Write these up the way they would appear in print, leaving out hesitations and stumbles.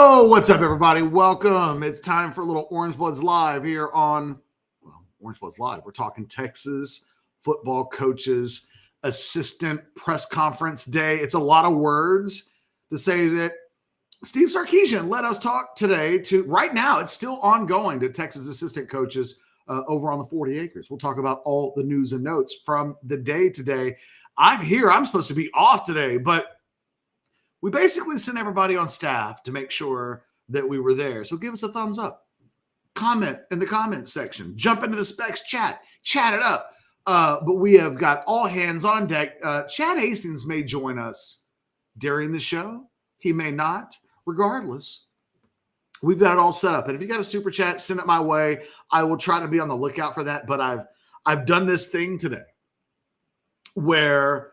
Oh, what's up, everybody? Welcome. It's time for a little Orange Bloods Live here on Orange Bloods Live. We're talking Texas football coaches assistant press conference day. It's a lot of words to say that Steve Sarkisian let us talk today to right now. It's still ongoing to Texas assistant coaches over on the 40 acres. We'll talk about all the news and notes from the day today. I'm here. I'm supposed to be off today, but we basically sent everybody on staff to make sure that we were there. So give us a thumbs up. Comment in the comments section. Jump into the Specs chat. Chat it up. But we have got all hands on deck. Chad Hastings may join us during the show. He may not. Regardless, we've got it all set up. And if you got a super chat, send it my way. I will try to be on the lookout for that. But I've done this thing today where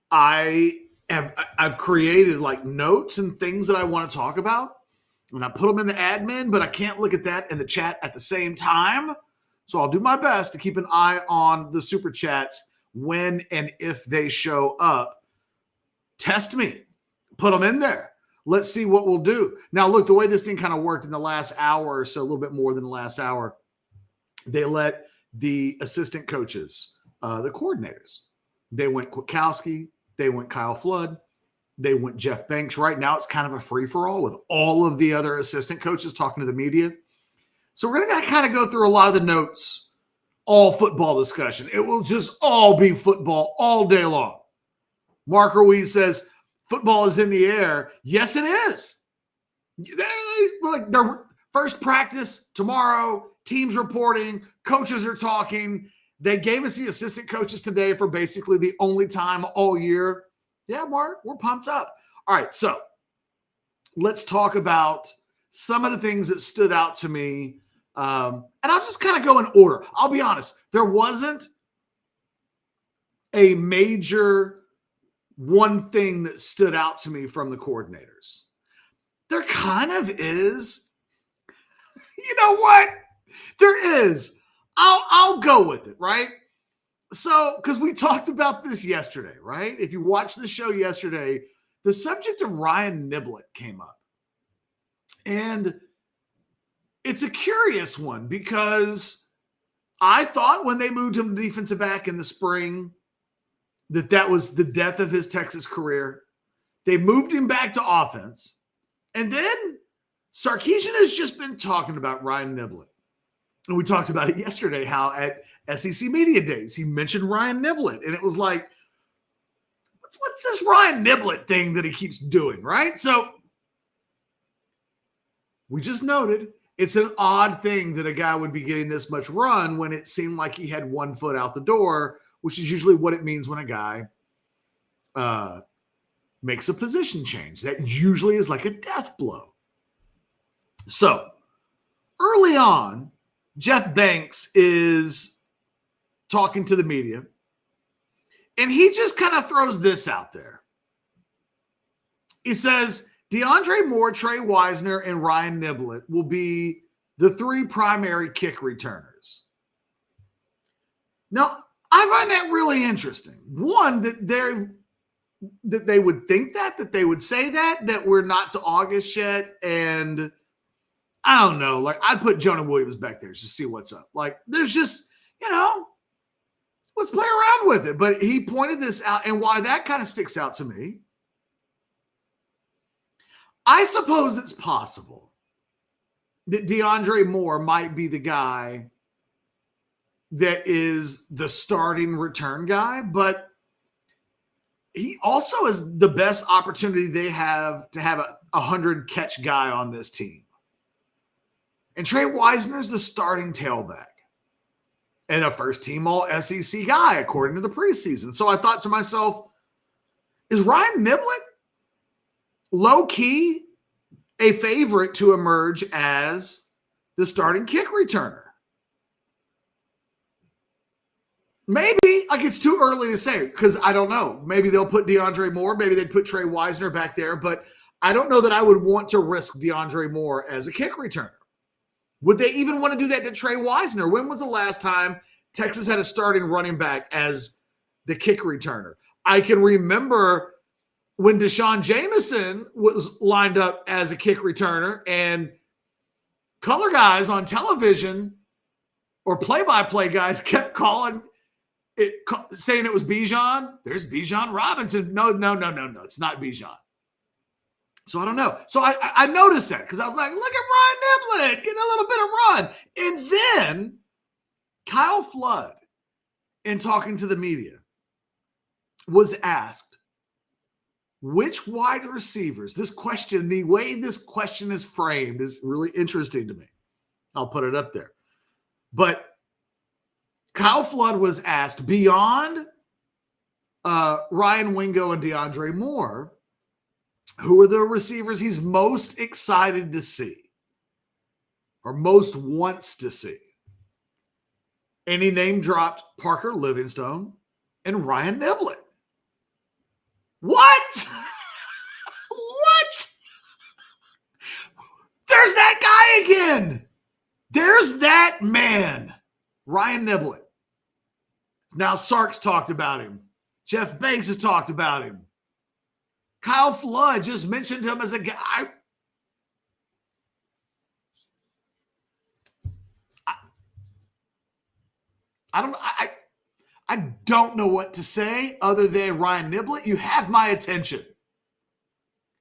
I've created like notes and things that I want to talk about, and I put them in the admin, but I can't look at that in the chat at the same time. So I'll do my best to keep an eye on the super chats when and if they show up. Test me, put them in there. Let's see what we'll do. Now, look, the way this thing kind of worked in the last hour or so, a little bit more than the last hour, they let the assistant coaches, the coordinators, they went Kwiatkowski, they went Kyle Flood. They went Jeff Banks. Right now, it's kind of a free-for-all with all of the other assistant coaches talking to the media. So we're going to kind of go through a lot of the notes, all football discussion. It will just all be football all day long. Mark Ruiz says, football is in the air. Yes, it is. Their first practice tomorrow, teams reporting, coaches are talking. They gave us the assistant coaches today for basically the only time all year. Yeah, Mark, we're pumped up. All right, so let's talk about some of the things that stood out to me. And I'll just kind of go in order. I'll be honest. There wasn't a major one thing that stood out to me from the coordinators. There kind of is. You know what? There is. I'll go with it, right? So, because we talked about this yesterday, right? If you watched the show yesterday, the subject of Ryan Nibblet came up. And it's a curious one because I thought when they moved him to defensive back in the spring that was the death of his Texas career. They moved him back to offense. And then Sarkisian has just been talking about Ryan Nibblet. And we talked about it yesterday, how at SEC Media Days, he mentioned Ryan Nibblet. And it was like, what's this Ryan Nibblet thing that he keeps doing, right? So we just noted it's an odd thing that a guy would be getting this much run when it seemed like he had one foot out the door, which is usually what it means when a guy makes a position change. That usually is like a death blow. So early on, Jeff Banks is talking to the media, and he just kind of throws this out there. He says, DeAndre Moore, Trey Wisner, and Ryan Nibblet will be the three primary kick returners. Now, I find that really interesting. One, that they would think that they would say that we're not to August yet, and I don't know. Like, I'd put Jonah Williams back there just to see what's up. Like, there's just, let's play around with it. But he pointed this out, and why that kind of sticks out to me, I suppose it's possible that DeAndre Moore might be the guy that is the starting return guy, but he also is the best opportunity they have to have a 100-catch guy on this team. And Trey Wisner's the starting tailback and a first-team All-SEC guy, according to the preseason. So I thought to myself, is Ryan Nibblet low-key a favorite to emerge as the starting kick returner? Maybe. Like, it's too early to say because I don't know. Maybe they'll put DeAndre Moore. Maybe they'd put Trey Wisner back there. But I don't know that I would want to risk DeAndre Moore as a kick returner. Would they even want to do that to Trey Wisner? When was the last time Texas had a starting running back as the kick returner? I can remember when Deshaun Jameson was lined up as a kick returner and color guys on television or play-by-play guys kept calling it, saying it was Bijan. There's Bijan Robinson. No, it's not Bijan. So I don't know. So I noticed that because I was like, look at Ryan Nibblet getting a little bit of run. And then Kyle Flood, in talking to the media, was asked which wide receivers, this question, the way this question is framed is really interesting to me. I'll put it up there. But Kyle Flood was asked, beyond Ryan Wingo and DeAndre Moore, who are the receivers he's most excited to see or most wants to see? And he name dropped Parker Livingstone and Ryan Nibblet. What? What? There's that guy again. There's that man, Ryan Nibblet. Now Sark's talked about him. Jeff Banks has talked about him. Kyle Flood just mentioned him as a guy. I don't know what to say other than Ryan Nibblet. You have my attention.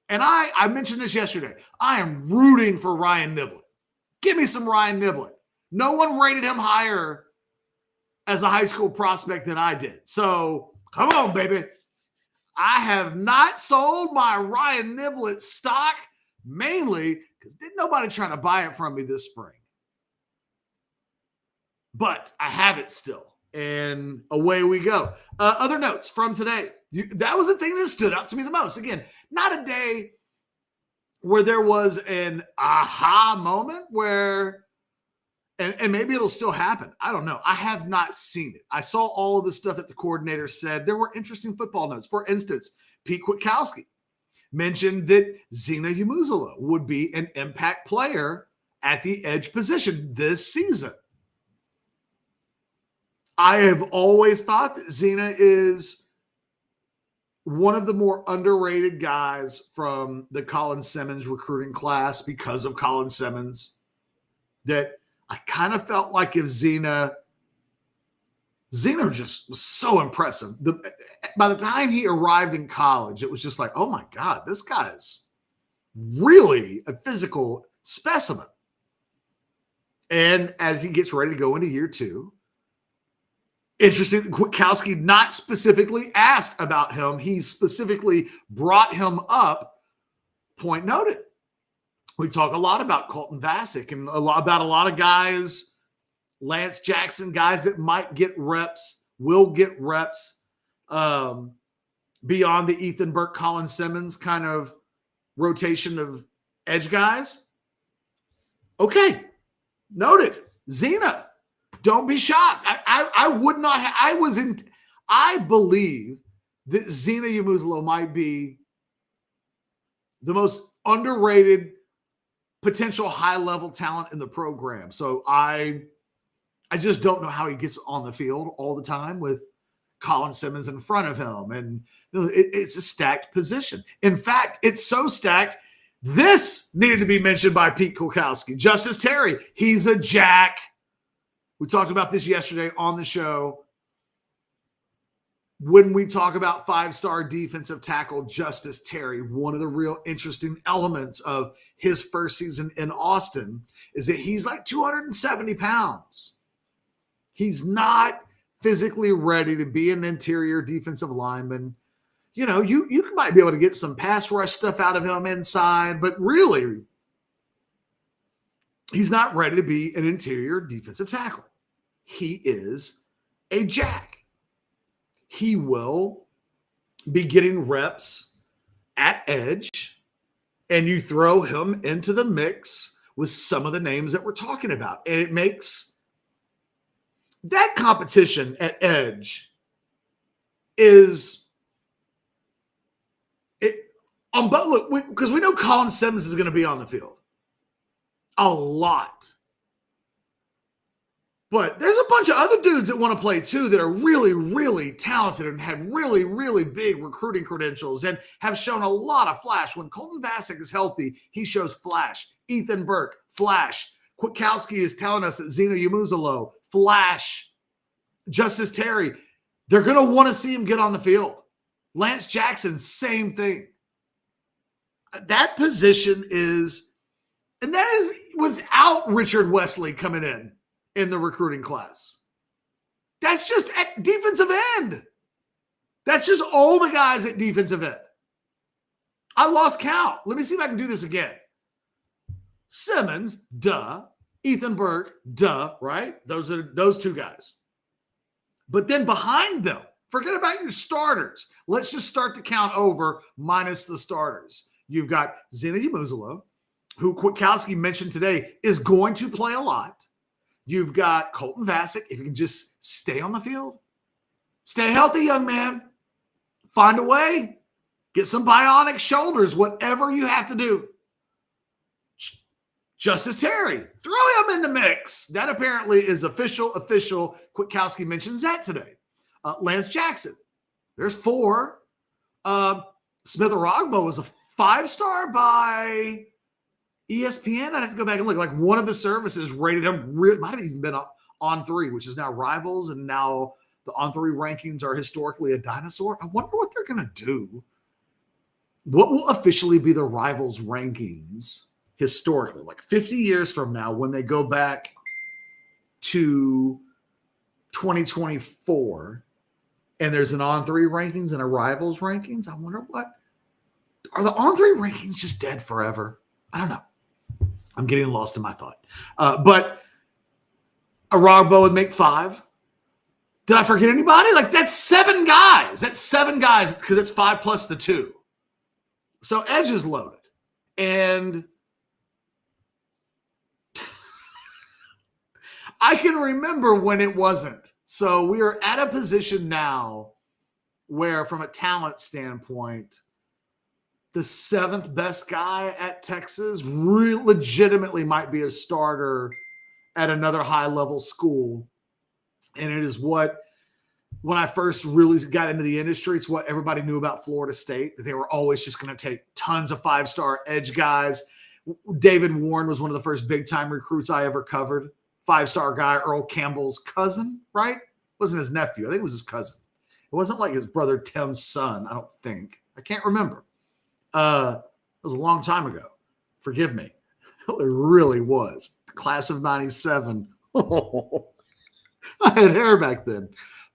And I mentioned this yesterday. I am rooting for Ryan Nibblet. Give me some Ryan Nibblet. No one rated him higher as a high school prospect than I did. So come on, baby. I have not sold my Ryan Nibblet stock, mainly because didn't nobody trying to buy it from me this spring. But I have it still. And away we go. Other notes from today. That was the thing that stood out to me the most. Again, not a day where there was an aha moment where, and maybe it'll still happen. I don't know. I have not seen it. I saw all of the stuff that the coordinator said. There were interesting football notes. For instance, Pete Kwiatkowski mentioned that Zena Yamuzala would be an impact player at the edge position this season. I have always thought that Zena is one of the more underrated guys from the Colin Simmons recruiting class because of Colin Simmons. That I kind of felt like if Zena just was so impressive. By the time he arrived in college, it was just like, oh my God, this guy's really a physical specimen. And as he gets ready to go into year two, interesting, Kwiatkowski not specifically asked about him. He specifically brought him up. Point noted. We talk a lot about Colton Vasek and about a lot of guys, Lance Jackson, guys that might get reps, will get reps beyond the Ethan Burke, Colin Simmons kind of rotation of edge guys. Okay, noted. Zena. Don't be shocked. I would not I believe that Zena Yamuzala might be the most underrated potential high-level talent in the program. So I just don't know how he gets on the field all the time with Colin Simmons in front of him. And it's a stacked position. In fact, it's so stacked, this needed to be mentioned by Pete Kwiatkowski. Justice Terry, he's a jack. We talked about this yesterday on the show. When we talk about five-star defensive tackle Justice Terry, one of the real interesting elements of his first season in Austin is that he's like 270 pounds. He's not physically ready to be an interior defensive lineman. You know, you might be able to get some pass rush stuff out of him inside, but really, he's not ready to be an interior defensive tackle. He is a jack. He will be getting reps at edge, and you throw him into the mix with some of the names that we're talking about. And it makes that competition at edge is but look, because we know Colin Simmons is going to be on the field a lot. But there's a bunch of other dudes that want to play too that are really, really talented and have really, really big recruiting credentials and have shown a lot of flash. When Colton Vasek is healthy, he shows flash. Ethan Burke, flash. Kwiatkowski is telling us that Zeno Yamuzalo, flash. Justice Terry, they're going to want to see him get on the field. Lance Jackson, same thing. That position is, and that is without Richard Wesley coming in the recruiting class. That's just at defensive end. That's just all the guys at defensive end. I lost count. Let me see if I can do this again. Simmons, duh. Ethan Burke, duh, right? Those are those two guys. But then behind them, forget about your starters. Let's just start the count over minus the starters. You've got Zena Yamuzalo, who Kwiatkowski mentioned today is going to play a lot. You've got Colton Vasek. If you can just stay on the field, stay healthy, young man. Find a way. Get some bionic shoulders, whatever you have to do. Justice Terry, throw him in the mix. That apparently is official. Kwiatkowski mentions that today. Lance Jackson, there's 4. Smith Arogbo was a 5-star by ESPN. I'd have to go back and look. Like one of the services rated him, might have even been on 3, which is now Rivals, and now the on 3 rankings are historically a dinosaur. I wonder what they're going to do. What will officially be the Rivals rankings historically, like 50 years from now, when they go back to 2024 and there's an on 3 rankings and a Rivals rankings? I wonder what are the on 3 rankings just dead forever? I don't know. I'm getting lost in my thought. But Arogbo would make 5. Did I forget anybody? Like that's 7 guys. That's 7 guys because it's 5 plus the 2. So edge is loaded. And I can remember when it wasn't. So we are at a position now where, from a talent standpoint, the 7th best guy at Texas legitimately might be a starter at another high-level school. And it is what, when I first really got into the industry, it's what everybody knew about Florida State, that they were always just going to take tons of 5-star edge guys. David Warren was one of the first big-time recruits I ever covered. 5-star guy, Earl Campbell's cousin, right? Wasn't his nephew. I think it was his cousin. It wasn't like his brother Tim's son, I don't think. I can't remember. It was a long time ago. Forgive me. It really was. Class of 97. I had hair back then.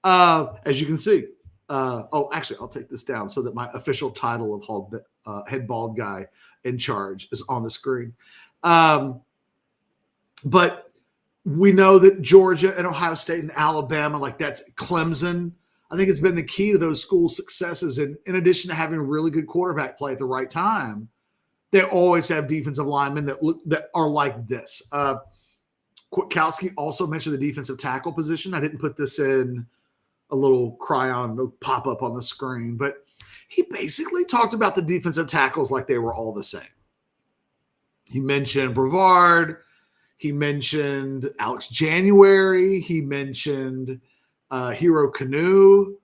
As you can see. Actually, I'll take this down so that my official title of head bald guy in charge is on the screen. But we know that Georgia and Ohio State and Alabama, like that's Clemson. I think it's been the key to those schools' successes. And in addition to having really good quarterback play at the right time, they always have defensive linemen that are like this. Kwiatkowski also mentioned the defensive tackle position. I didn't put this in a little cryon pop up on the screen, but he basically talked about the defensive tackles like they were all the same. He mentioned Brevard. He mentioned Alex January. He mentioned Hero Canoe.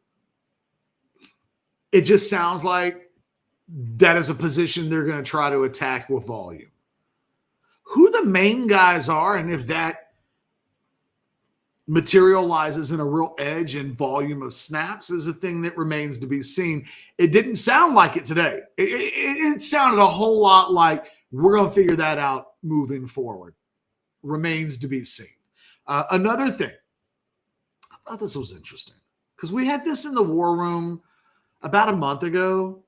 It just sounds like that is a position they're going to try to attack with volume. Who the main guys are, and if that materializes in a real edge and volume of snaps, is a thing that remains to be seen. It didn't sound like it today. It sounded a whole lot like we're going to figure that out moving forward. Remains to be seen. Another thing, I thought this was interesting because we had this in the war room about a month ago.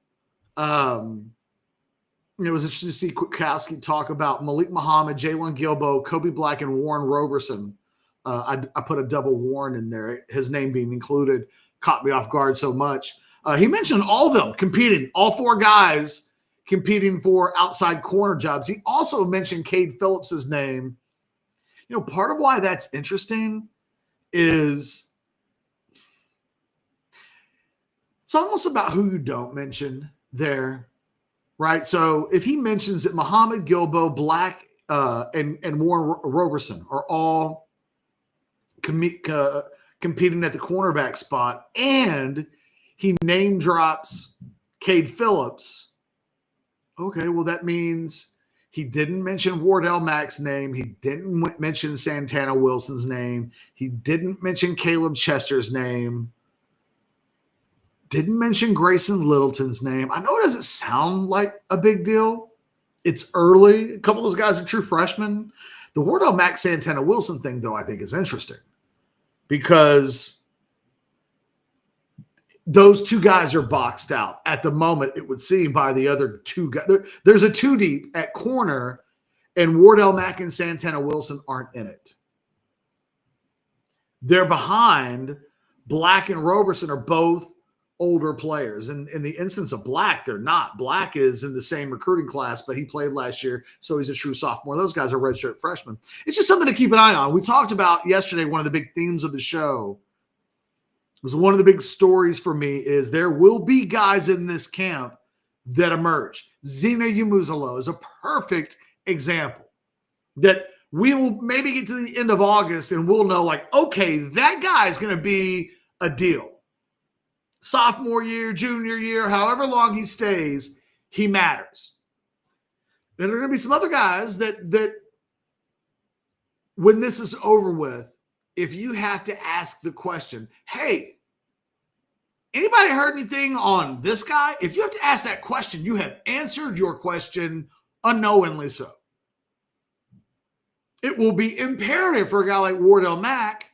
It was interesting to see Kwiatkowski talk about Malik Muhammad, Jalen Gilbo, Kobe Black, and Warren Roberson. I put a double Warren in there. His name being included caught me off guard so much. He mentioned all of them competing, all 4 guys competing for outside corner jobs. He also mentioned Cade Phillips's name. You know, part of why that's interesting is it's almost about who you don't mention there, right? So if he mentions that Muhammad, Gilbo, Black, and Warren Roberson are all competing at the cornerback spot, and he name drops Cade Phillips. Okay, well, that means he didn't mention Wardell Mack's name. He didn't mention Santana Wilson's name. He didn't mention Caleb Chester's name. Didn't mention Grayson Littleton's name. I know it doesn't sound like a big deal. It's early. A couple of those guys are true freshmen. The Wardell Mack Santana Wilson thing, though, I think is interesting because those two guys are boxed out at the moment, it would seem, by the other two guys. There's a two deep at corner, and Wardell Mack and Santana Wilson aren't in it. They're behind. Black and Roberson are both older players. And in the instance of Black, they're not. Black is in the same recruiting class, but he played last year, so he's a true sophomore. Those guys are redshirt freshmen. It's just something to keep an eye on. We talked about yesterday, one of the big themes of the show was one of the big stories for me is there will be guys in this camp that emerge. Zena Umuzalo is a perfect example that we will maybe get to the end of August and we'll know, like, okay, that guy is going to be a deal. Sophomore year, junior year, however long he stays, he matters. And there are going to be some other guys that when this is over with, if you have to ask the question, hey, anybody heard anything on this guy? If you have to ask that question, you have answered your question unknowingly so. It will be imperative for a guy like Wardell Mack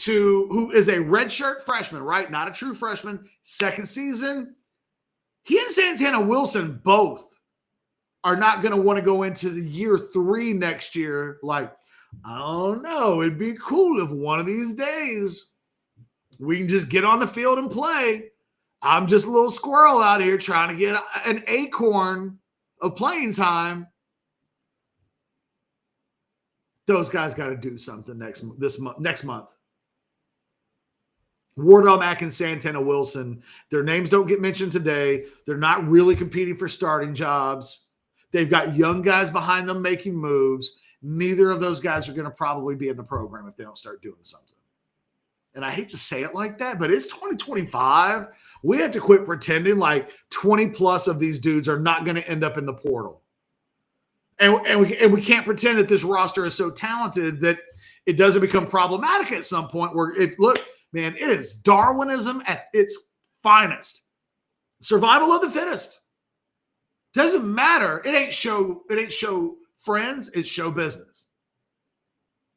who is a redshirt freshman, right? Not a true freshman, second season. He and Santana Wilson both are not going to want to go into the year 3 next year like, I don't know, it'd be cool if one of these days we can just get on the field and play. I'm just a little squirrel out here trying to get an acorn of playing time. Those guys got to do something next month. Wardell Mack and Santana Wilson, their names don't get mentioned today. They're not really competing for starting jobs. They've got young guys behind them making moves. Neither of those guys are going to probably be in the program if they don't start doing something. And I hate to say it like that, but it's 2025. We have to quit pretending like 20 plus of these dudes are not going to end up in the portal. And we can't pretend that this roster is so talented that it doesn't become problematic at some point where man, it is Darwinism at its finest. Survival of the fittest. Doesn't matter. It ain't show friends, it's show business.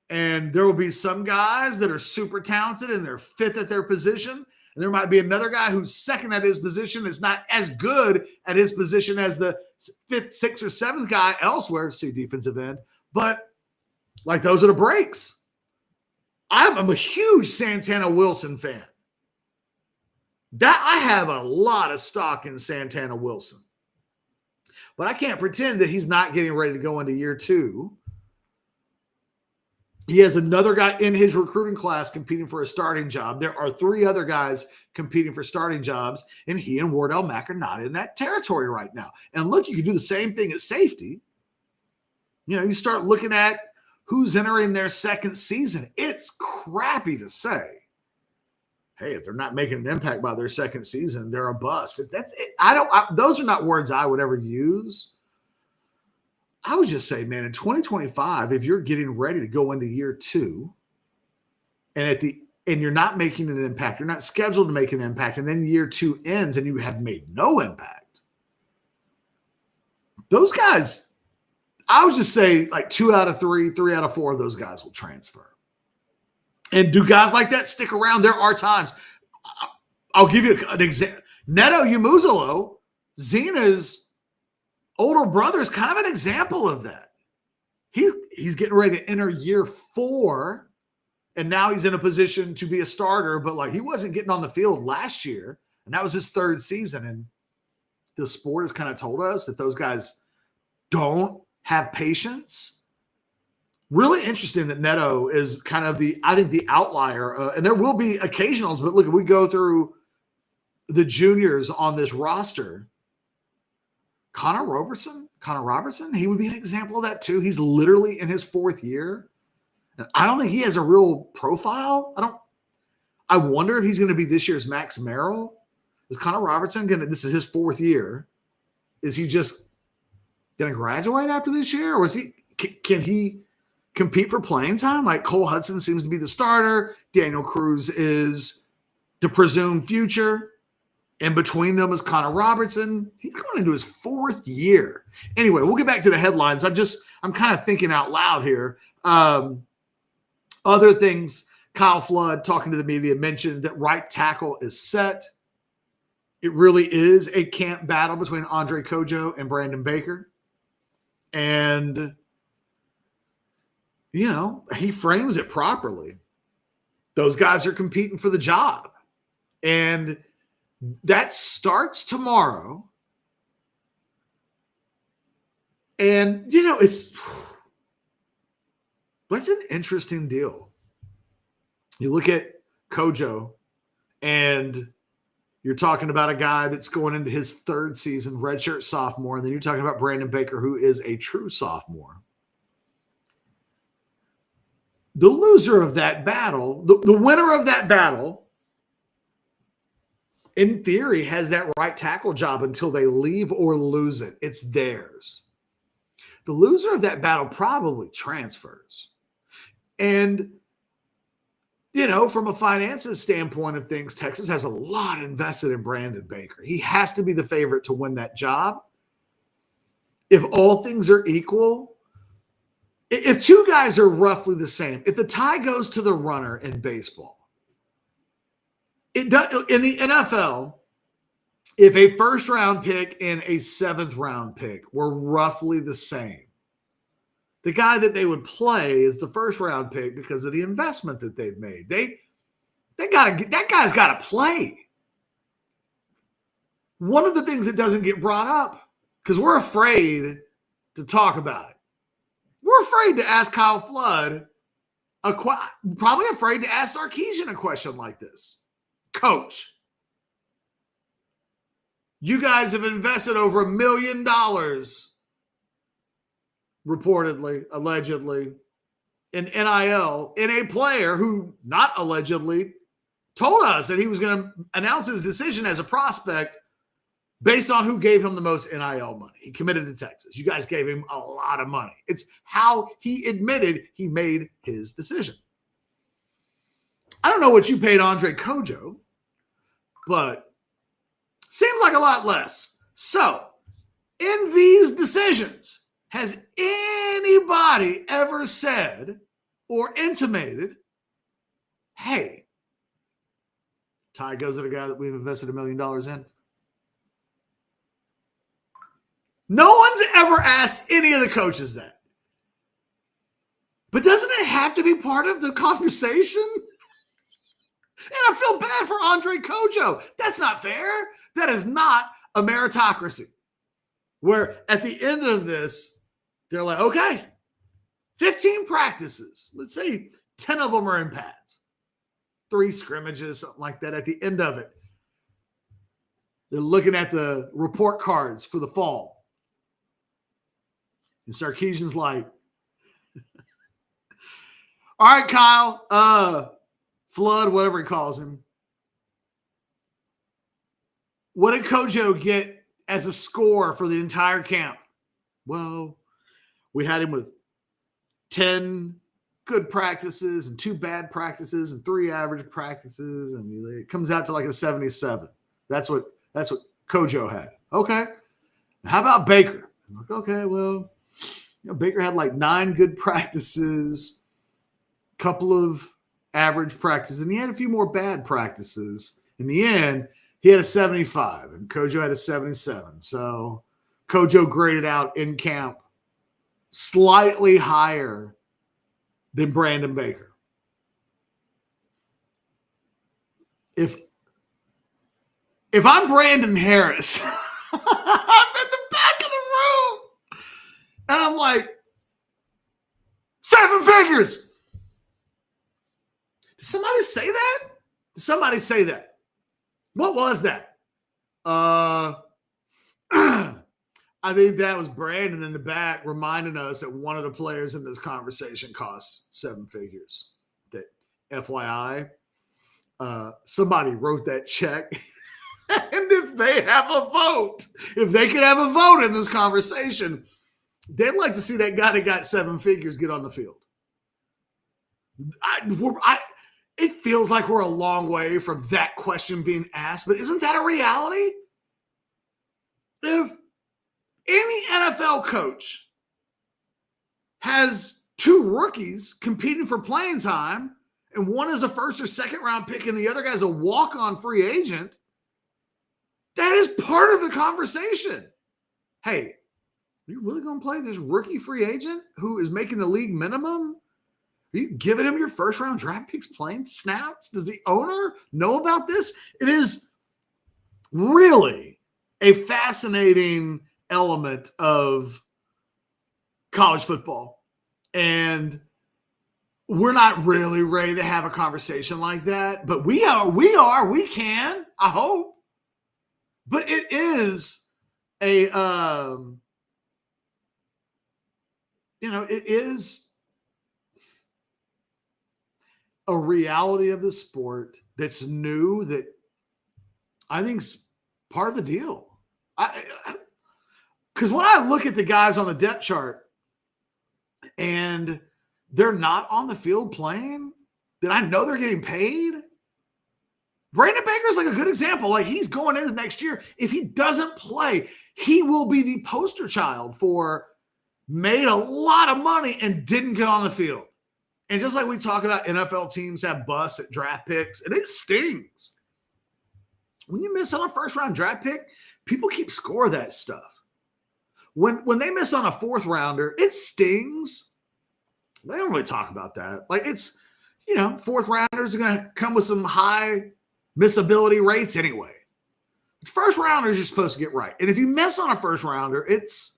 And there will be some guys that are super talented and they're fifth at their position. And there might be another guy who's second at his position is not as good at his position as the fifth, sixth, or seventh guy elsewhere, see defensive end. But like those are the breaks. I'm a huge Santana Wilson fan. I have a lot of stock in Santana Wilson. But I can't pretend that he's not getting ready to go into year 2. He has another guy in his recruiting class competing for a starting job. There are 3 other guys competing for starting jobs, and he and Wardell Mack are not in that territory right now. And look, you can do the same thing at safety. You know, you start looking at who's entering their second season. It's crappy to say, hey, if they're not making an impact by their second season, they're a bust. Those are not words I would ever use. I would just say, man, in 2025, if you're getting ready to go into year 2 and you're not making an impact, you're not scheduled to make an impact, and then year 2 ends and you have made no impact, those guys, I would just say like 2 out of 3, 3 out of 4 of those guys will transfer. And do guys like that stick around? There are times. I'll give you an example. Neto Umuzalo, Zena's older brother, is kind of an example of that. He's getting ready to enter year 4, and now he's in a position to be a starter, but like he wasn't getting on the field last year, and that was his 3rd season. And the sport has kind of told us that those guys don't have patience. Really interesting that Neto is kind of the outlier. And there will be occasionals, but look, if we go through the juniors on this roster, Connor Robertson, he would be an example of that too. He's literally in his 4th year. I don't think he has a real profile. I wonder if he's going to be this year's Max Merrill. Is Connor Robertson going to, this is his 4th year. Is he just going to graduate after this year? Or can he compete for playing time? Like Cole Hudson seems to be the starter. Daniel Cruz is the presumed future. And between them is Connor Robertson. He's going into his 4th year. Anyway, we'll get back to the headlines. I'm kind of thinking out loud here. Other things, Kyle Flood talking to the media mentioned that right tackle is set. It really is a camp battle between Andre Kojo and Brandon Baker. And, he frames it properly. Those guys are competing for the job. And that starts tomorrow. And, it's an interesting deal. You look at Kojo, and you're talking about a guy that's going into his 3rd season, redshirt sophomore, and then you're talking about Brandon Baker, who is a true sophomore. The loser of that battle, the winner of that battle, in theory, has that right tackle job until they leave or lose it. It's theirs. The loser of that battle probably transfers. And, from a finances standpoint of things, Texas has a lot invested in Brandon Baker. He has to be the favorite to win that job. If all things are equal, if 2 guys are roughly the same, if the tie goes to the runner in baseball, in the NFL, if a 1st-round pick and a 7th-round pick were roughly the same, the guy that they would play is the 1st-round pick because of the investment that they've made. That guy's got to play. One of the things that doesn't get brought up, because we're afraid to talk about it. We're afraid to ask Kyle Flood, probably afraid to ask Sarkisian a question like this. Coach, you guys have invested over $1 million, reportedly, allegedly, in NIL, in a player who, not allegedly, told us that he was going to announce his decision as a prospect based on who gave him the most NIL money. He committed to Texas. You guys gave him a lot of money. It's how he admitted he made his decision. I don't know what you paid Andre Kojo, but seems like a lot less. So, in these decisions, has anybody ever said or intimated, hey, tie goes to the guy that we've invested $1 million in? No one's ever asked any of the coaches that. But doesn't it have to be part of the conversation? And I feel bad for Andre Kojo. That's not fair. That is not a meritocracy. Where at the end of this, they're like, okay, 15 practices. Let's say 10 of them are in pads. 3 scrimmages, something like that at the end of it. They're looking at the report cards for the fall. And Sarkisian's like, all right, Kyle, Flood, whatever he calls him. What did Kojo get as a score for the entire camp? Well, we had him with 10 good practices and 2 bad practices and 3 average practices, and it comes out to like a 77. That's what Kojo had. Okay. How about Baker? I'm like, okay, well, Baker had like 9 good practices, couple of average practices, and he had a few more bad practices. In the end, he had a 75, and Kojo had a 77. So Kojo graded out in camp slightly higher than Brandon Baker. If I'm Brandon Harris, I'm in the back of the room, and I'm like, 7 figures. Did somebody say that? Did somebody say that? What was that? I I think that was Brandon in the back reminding us that one of the players in this conversation cost 7 figures. That FYI, somebody wrote that check. And if they have a vote, if they could have a vote in this conversation, they'd like to see that guy that got 7 figures get on the field. It feels like we're a long way from that question being asked, but isn't that a reality? If any NFL coach has 2 rookies competing for playing time, and one is a first or second round pick and the other guy's a walk-on free agent, that is part of the conversation. Hey, are you really going to play this rookie free agent who is making the league minimum? Are you giving him your first round draft picks playing snaps? Does the owner know about this? It is really a fascinating element of college football. And we're not really ready to have a conversation like that, but we can, I hope. But it is it is a reality of the sport that's new, that I think's part of the deal. Because when I look at the guys on the depth chart and they're not on the field playing, then I know they're getting paid. Brandon Baker's like a good example. Like, he's going into next year. If he doesn't play, he will be the poster child for made a lot of money and didn't get on the field. And just like we talk about NFL teams have busts at draft picks, and it stings. When you miss on a first-round draft pick, people keep score of that stuff. When they miss on a 4th rounder, it stings. They don't really talk about that. Like, it's, 4th rounders are going to come with some high missability rates anyway. First rounders you're supposed to get right. And if you miss on a first rounder, it's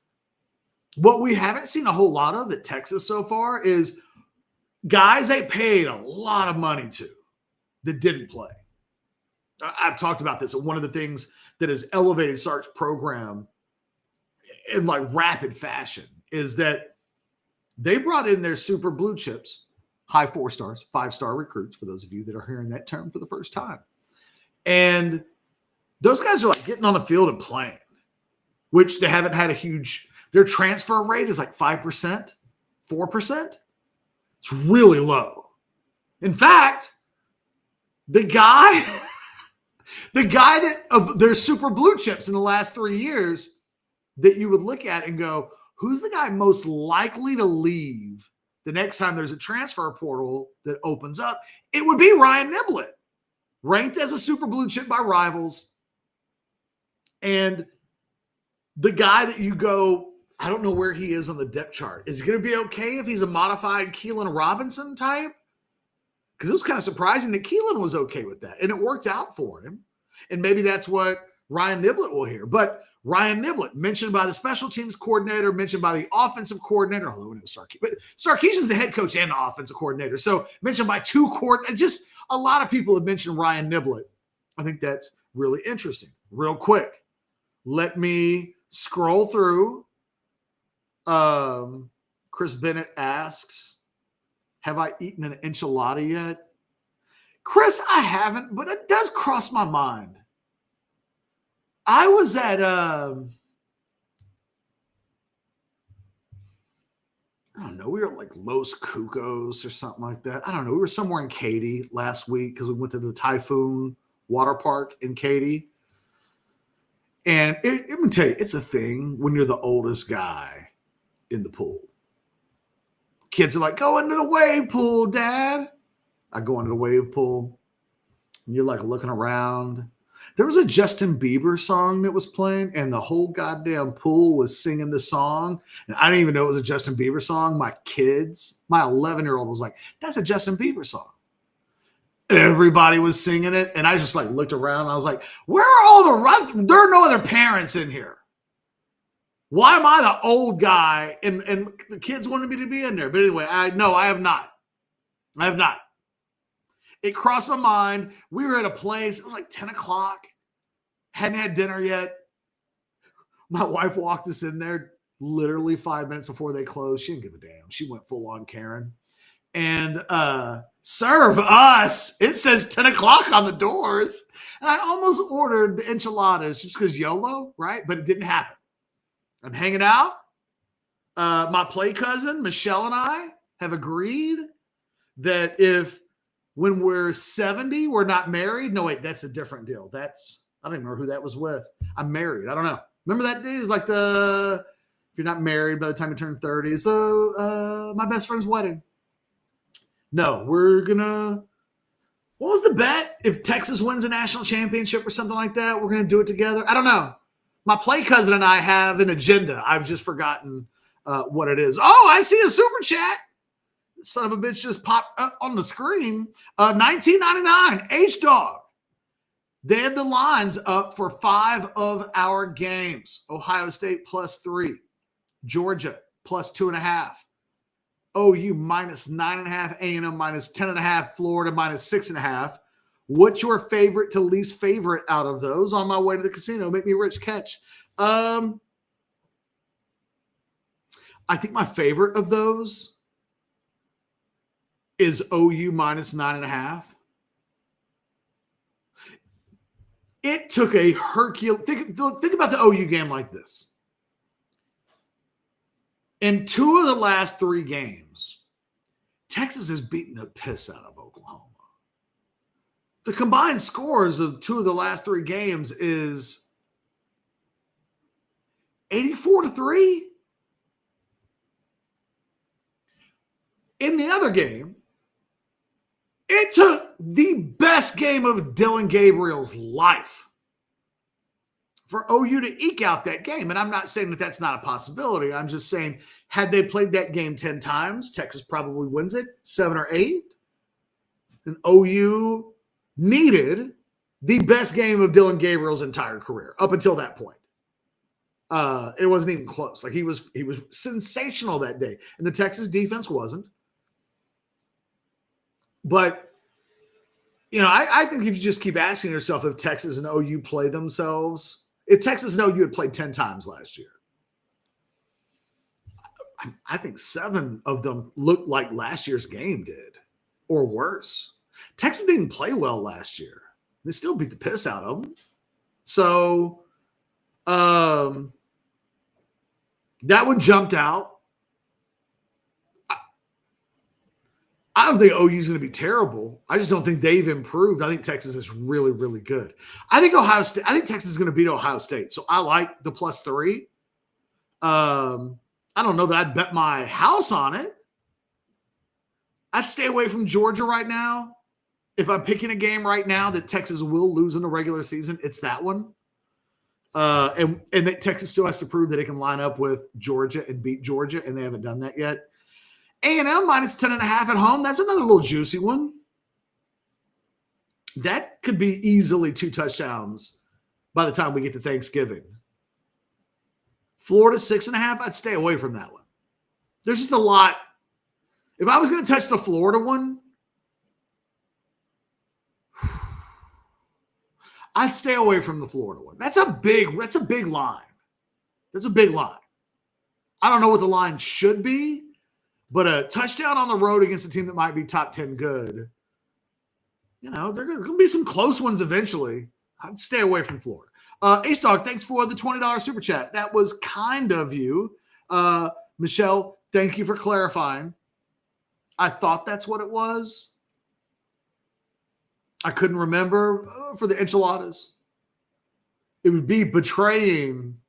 what we haven't seen a whole lot of at Texas so far is guys they paid a lot of money to that didn't play. I've talked about this. One of the things that has elevated Sark's program in like rapid fashion is that they brought in their super blue chips, high 4 stars, 5-star recruits, for those of you that are hearing that term for the first time. And those guys are like getting on the field and playing, which they haven't had their transfer rate is like 5%, 4%. It's really low. In fact, the guy that of their super blue chips in the last 3 years that you would look at and go, who's the guy most likely to leave the next time there's a transfer portal that opens up? It would be Ryan Nibblet, ranked as a super blue chip by Rivals. And the guy that you go, I don't know where he is on the depth chart. Is he going to be okay if he's a modified Keelan Robinson type? Because it was kind of surprising that Keelan was okay with that. And it worked out for him. And maybe that's what Ryan Nibblet will hear. But Ryan Nibblet, mentioned by the special teams coordinator, mentioned by the offensive coordinator, although we know Sarkisian. But Sarkisian's the head coach and the offensive coordinator. So mentioned by 2 coordinators. Just a lot of people have mentioned Ryan Nibblet. I think that's really interesting. Real quick, let me scroll through. Chris Bennett asks, have I eaten an enchilada yet? Chris, I haven't, but it does cross my mind. I was at I don't know, we were at like Los Cucos or something like that. I don't know. We were somewhere in Katy last week because we went to the Typhoon water park in Katy. And let me tell you, it's a thing when you're the oldest guy in the pool. Kids are like, go into the wave pool, Dad. I go into the wave pool. And you're like looking around. There was a Justin Bieber song that was playing, and the whole goddamn pool was singing the song. And I didn't even know it was a Justin Bieber song. My 11-year-old was like, that's a Justin Bieber song. Everybody was singing it, and I just like looked around. And I was like, where are all there are no other parents in here. Why am I the old guy? And the kids wanted me to be in there. But anyway, I have not. I have not. It crossed my mind. We were at a place. It was like 10 o'clock. Hadn't had dinner yet. My wife walked us in there literally 5 minutes before they closed. She didn't give a damn. She went full on Karen. And serve us. It says 10 o'clock on the doors. And I almost ordered the enchiladas just because YOLO, right? But it didn't happen. I'm hanging out. My play cousin, Michelle, and I have agreed that if when we're 70, we're not married. No, wait, that's a different deal. I don't even remember who that was with. I'm married. I don't know. Remember that day? It's like if you're not married by the time you turn 30. So my best friend's wedding. No, what was the bet? If Texas wins a national championship or something like that, we're going to do it together. I don't know. My play cousin and I have an agenda. I've just forgotten what it is. Oh, I see a super chat. Son of a bitch just popped up on the screen. $19.99. H-Dog. They have the lines up for 5 of our games. Ohio State +3. Georgia +2.5. OU -9.5. A&M -10.5. Florida -6.5. What's your favorite to least favorite out of those? On my way to the casino. Make me rich. Catch. I think my favorite of those is OU -9.5. It took a Herculean. Think about the OU game like this. In 2 of the last 3 games, Texas has beaten the piss out of Oklahoma. The combined scores of 2 of the last 3 games is 84-3. In the other game, it took the best game of Dylan Gabriel's life for OU to eke out that game. And I'm not saying that that's not a possibility. I'm just saying, had they played that game 10 times, Texas probably wins it 7 or 8. And OU needed the best game of Dylan Gabriel's entire career up until that point. It wasn't even close. Like he was sensational that day. And the Texas defense wasn't. But, I think if you just keep asking yourself if Texas and OU play themselves, if Texas and OU had played 10 times last year, I think 7 of them looked like last year's game did, or worse. Texas didn't play well last year. They still beat the piss out of them. So that one jumped out. I don't think OU is going to be terrible. I just don't think they've improved. I think Texas is really, really good. I think Texas is going to beat Ohio State. So I like the +3. I don't know that I'd bet my house on it. I'd stay away from Georgia right now. If I'm picking a game right now that Texas will lose in the regular season, it's that one. And that Texas still has to prove that it can line up with Georgia and beat Georgia, and they haven't done that yet. A&M -10.5 at home. That's another little juicy one. That could be easily 2 touchdowns by the time we get to Thanksgiving. Florida 6.5. I'd stay away from that one. There's just a lot. If I was going to touch the Florida one, I'd stay away from the Florida one. That's a big line. That's a big line. I don't know what the line should be. But a touchdown on the road against a team that might be top 10 good, there are going to be some close ones eventually. I'd stay away from Florida. H-Dog, thanks for the $20 super chat. That was kind of you. Michelle, thank you for clarifying. I thought that's what it was. I couldn't remember for the enchiladas. It would be betraying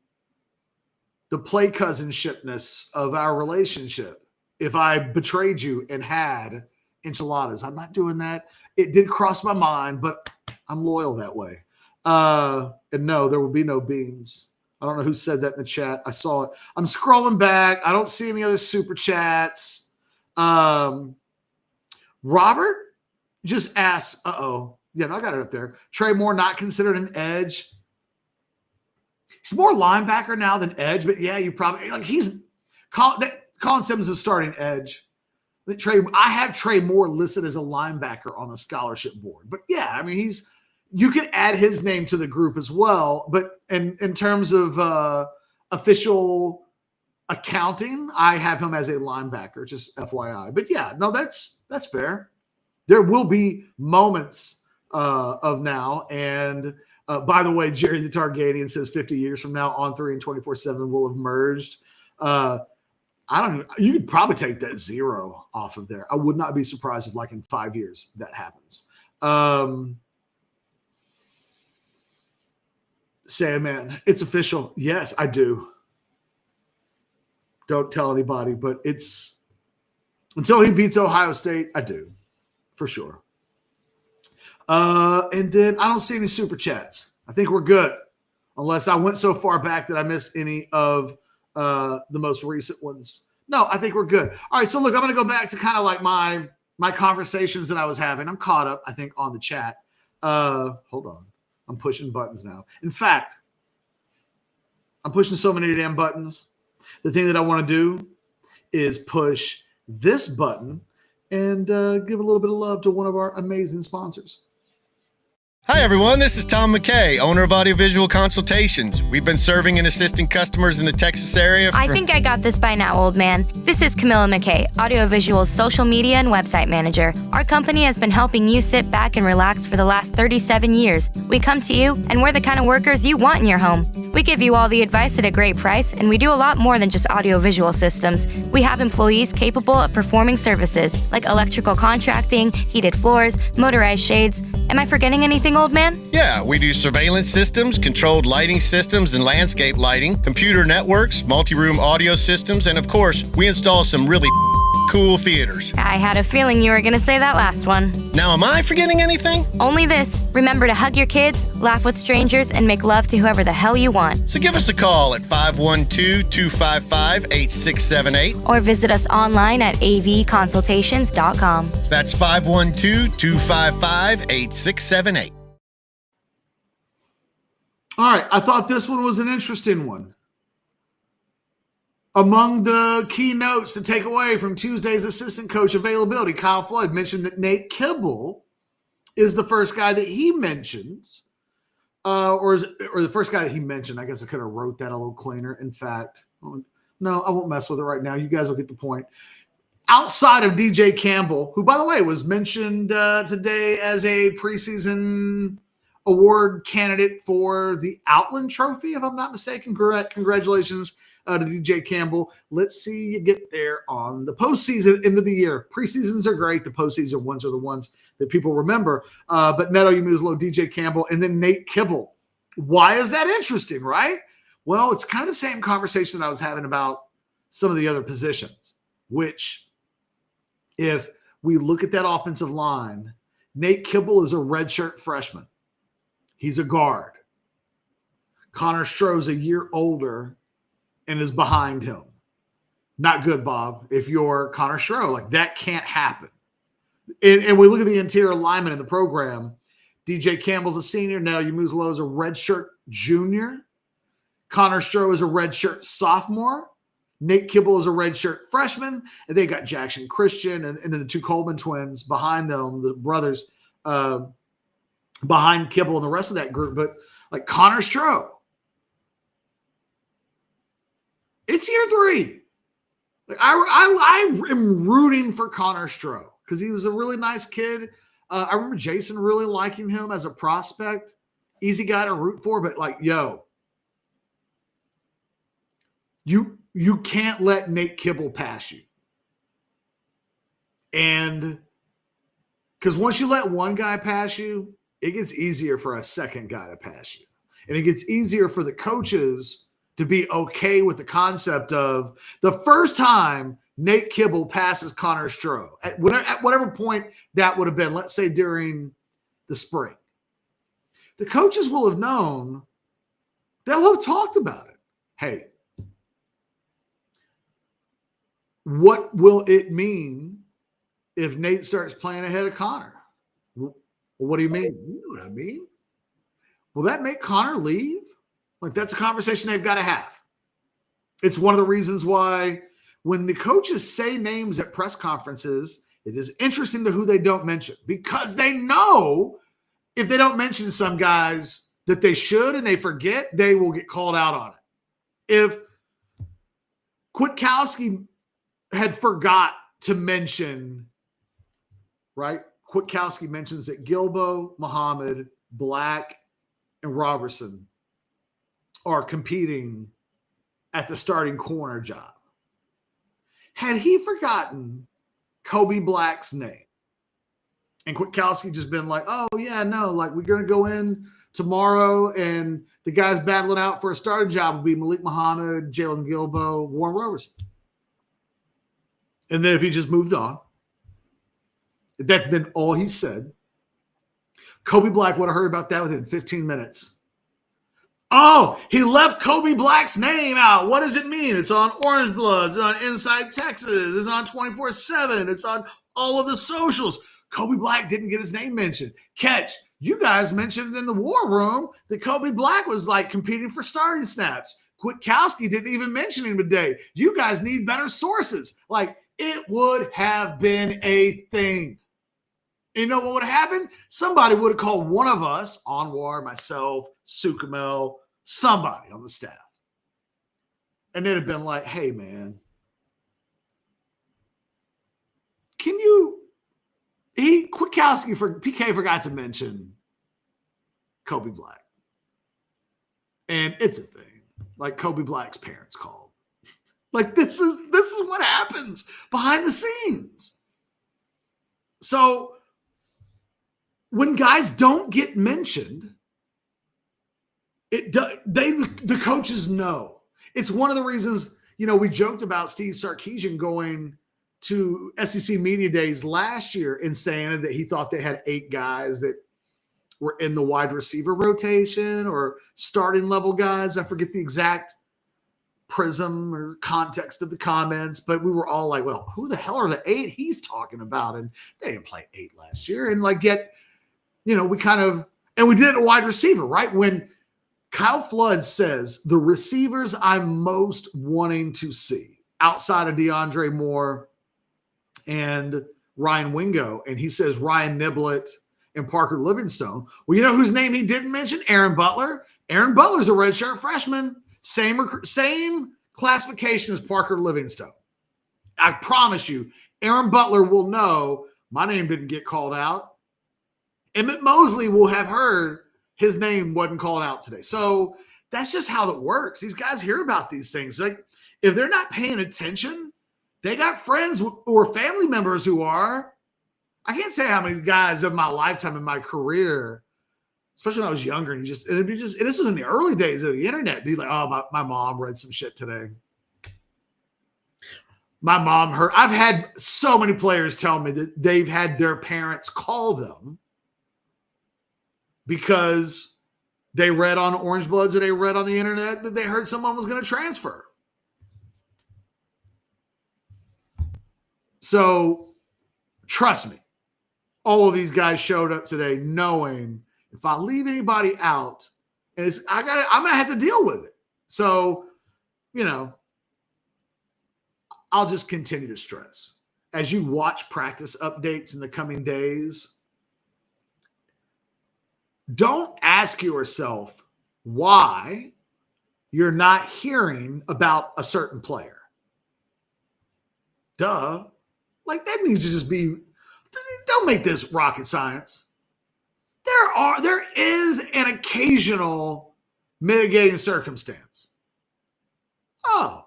the play cousinshipness of our relationship if I betrayed you and had enchiladas. I'm not doing that. It did cross my mind, but I'm loyal that way. And no, there will be no beans. I don't know who said that in the chat. I saw it. I'm scrolling back. I don't see any other super chats. Robert just asked, yeah, no, I got it up there. Trey Moore not considered an edge. He's more linebacker now than edge, but yeah, you probably Colin Simmons is starting edge. I have Trey Moore listed as a linebacker on the scholarship board. But yeah, I mean, you can add his name to the group as well. But in terms of official accounting, I have him as a linebacker, just FYI. But yeah, no, that's fair. There will be moments of now. And by the way, Jerry the Targaryen says 50 years from now, On 3 and 24/7 will have merged. I don't know. You could probably take that 0 off of there. I would not be surprised if, like, in 5 years that happens. Sandman, it's official. Yes, I do. Don't tell anybody, but it's until he beats Ohio State, I do, for sure. And then I don't see any super chats. I think we're good, unless I went so far back that I missed any of the most recent ones. No, I think we're good. All right, so look, I'm going to go back to kind of like my conversations that I was having. I'm caught up, I think, on the chat. Hold on. I'm pushing buttons now. In fact, I'm pushing so many damn buttons. The thing that I want to do is push this button and give a little bit of love to one of our amazing sponsors. Hi, everyone. This is Tom McKay, owner of Audiovisual Consultations. We've been serving and assisting customers in the Texas area. I think I got this by now, old man. This is Camilla McKay, Audiovisual's social media and website manager. Our company has been helping you sit back and relax for the last 37 years. We come to you, and we're the kind of workers you want in your home. We give you all the advice at a great price, and we do a lot more than just audiovisual systems. We have employees capable of performing services like electrical contracting, heated floors, motorized shades. Am I forgetting anything, old man? Yeah, we do surveillance systems, controlled lighting systems, and landscape lighting, computer networks, multi-room audio systems, and of course, we install some really cool theaters. I had a feeling you were going to say that last one. Now, am I forgetting anything? Only this. Remember to hug your kids, laugh with strangers, and make love to whoever the hell you want. So give us a call at 512-255-8678. Or visit us online at avconsultations.com. That's 512-255-8678. All right, I thought this one was an interesting one. Among the key notes to take away from Tuesday's assistant coach availability, Kyle Flood mentioned that Nate Kibble is the first guy that he mentions, or the first guy that he mentioned. I guess I could have wrote that a little cleaner. In fact, no, I won't mess with it right now. You guys will get the point. Outside of DJ Campbell, who, by the way, was mentioned today as a preseason award candidate for the Outland Trophy, if I'm not mistaken. Congratulations to DJ Campbell. Let's see you get there on the postseason end of the year. Preseasons are great. The postseason ones are the ones that people remember. But Neto Umuzlo, DJ Campbell, and then Nate Kibble. Why is that interesting, right? Well, it's kind of the same conversation that I was having about some of the other positions, which if we look at that offensive line, Nate Kibble is a redshirt freshman. He's a guard. Connor Stroh's a year older and is behind him. Not good, Bob. If you're Connor Stroh, like that can't happen. And we look at the interior linemen in the program. DJ Campbell's a senior. Now Umuzlo is a redshirt junior. Connor Stroh is a redshirt sophomore. Nate Kibble is a redshirt freshman. And they got Jackson Christian and then the two Coleman twins behind them, the brothers behind Kibble and the rest of that group. But like Connor Stroh, it's year 3. Like I am rooting for Connor Stroh because he was a really nice kid. I remember Jason really liking him as a prospect. Easy guy to root for, but like, yo, you can't let Nate Kibble pass you. And because once you let one guy pass you, it gets easier for a second guy to pass you. And it gets easier for the coaches to be okay with the concept of the first time Nate Kibble passes Connor Stroh, at whatever point that would have been, let's say during the spring. The coaches will have known, they'll have talked about it. Hey, what will it mean if Nate starts playing ahead of Connor? Well, what do you mean? You know what I mean? Will that make Connor leave? Like, that's a conversation they've got to have. It's one of the reasons why when the coaches say names at press conferences, it is interesting to who they don't mention because they know if they don't mention some guys that they should and they forget, they will get called out on it. If Kwiatkowski had forgot to mention, right? Kwiatkowski mentions that Gilbo, Muhammad, Black, and Robertson are competing at the starting corner job. Had he forgotten Kobe Black's name and Kwiatkowski just been like, oh, yeah, no, like we're going to go in tomorrow and the guys battling out for a starting job will be Malik Muhammad, Jalen Gilbo, Warren Robertson. And then if he just moved on, if that's been all he said, Kobe Black would have heard about that within 15 minutes. Oh, he left Kobe Black's name out. What does it mean? It's on Orange Bloods. It's on Inside Texas. It's on 24/7. It's on all of the socials. Kobe Black didn't get his name mentioned. Catch, you guys mentioned in the war room that Kobe Black was like competing for starting snaps. Kwiatkowski didn't even mention him today. You guys need better sources. Like, it would have been a thing. You know what would have happened? Somebody would have called one of us, Anwar, myself, Sukamel, somebody on the staff. And they'd have been like, hey, man, can you – PK forgot to mention Kobe Black. And it's a thing. Like Kobe Black's parents called. Like this is what happens behind the scenes. So – when guys don't get mentioned, the coaches know. It's one of the reasons, we joked about Steve Sarkisian going to SEC Media Days last year and saying that he thought they had 8 guys that were in the wide receiver rotation or starting level guys. I forget the exact prism or context of the comments, but we were all like, well, who the hell are the 8 he's talking about? And they didn't play 8 last year. And like we did it at wide receiver, right? When Kyle Flood says the receivers I'm most wanting to see outside of DeAndre Moore and Ryan Wingo, and he says Ryan Nibblet and Parker Livingstone. Well, you know whose name he didn't mention? Aaron Butler. Aaron Butler's a redshirt freshman. Same classification as Parker Livingstone. I promise you, Aaron Butler will know my name didn't get called out. Emmett Mosley will have heard his name wasn't called out today. So that's just how it works. These guys hear about these things. Like, if they're not paying attention, they got friends or family members who are. I can't say how many guys of my lifetime in my career, especially when I was younger, and this was in the early days of the internet, be like, oh, my mom read some shit today. My mom heard. I've had so many players tell me that they've had their parents call them because they read on Orange Bloods or they read on the internet that they heard someone was going to transfer. So trust me, all of these guys showed up today knowing if I leave anybody out, I'm going to have to deal with it. So, I'll just continue to stress. As you watch practice updates in the coming days, don't ask yourself why you're not hearing about a certain player. Duh. Like, that needs to just be, don't make this rocket science. There is an occasional mitigating circumstance. Oh,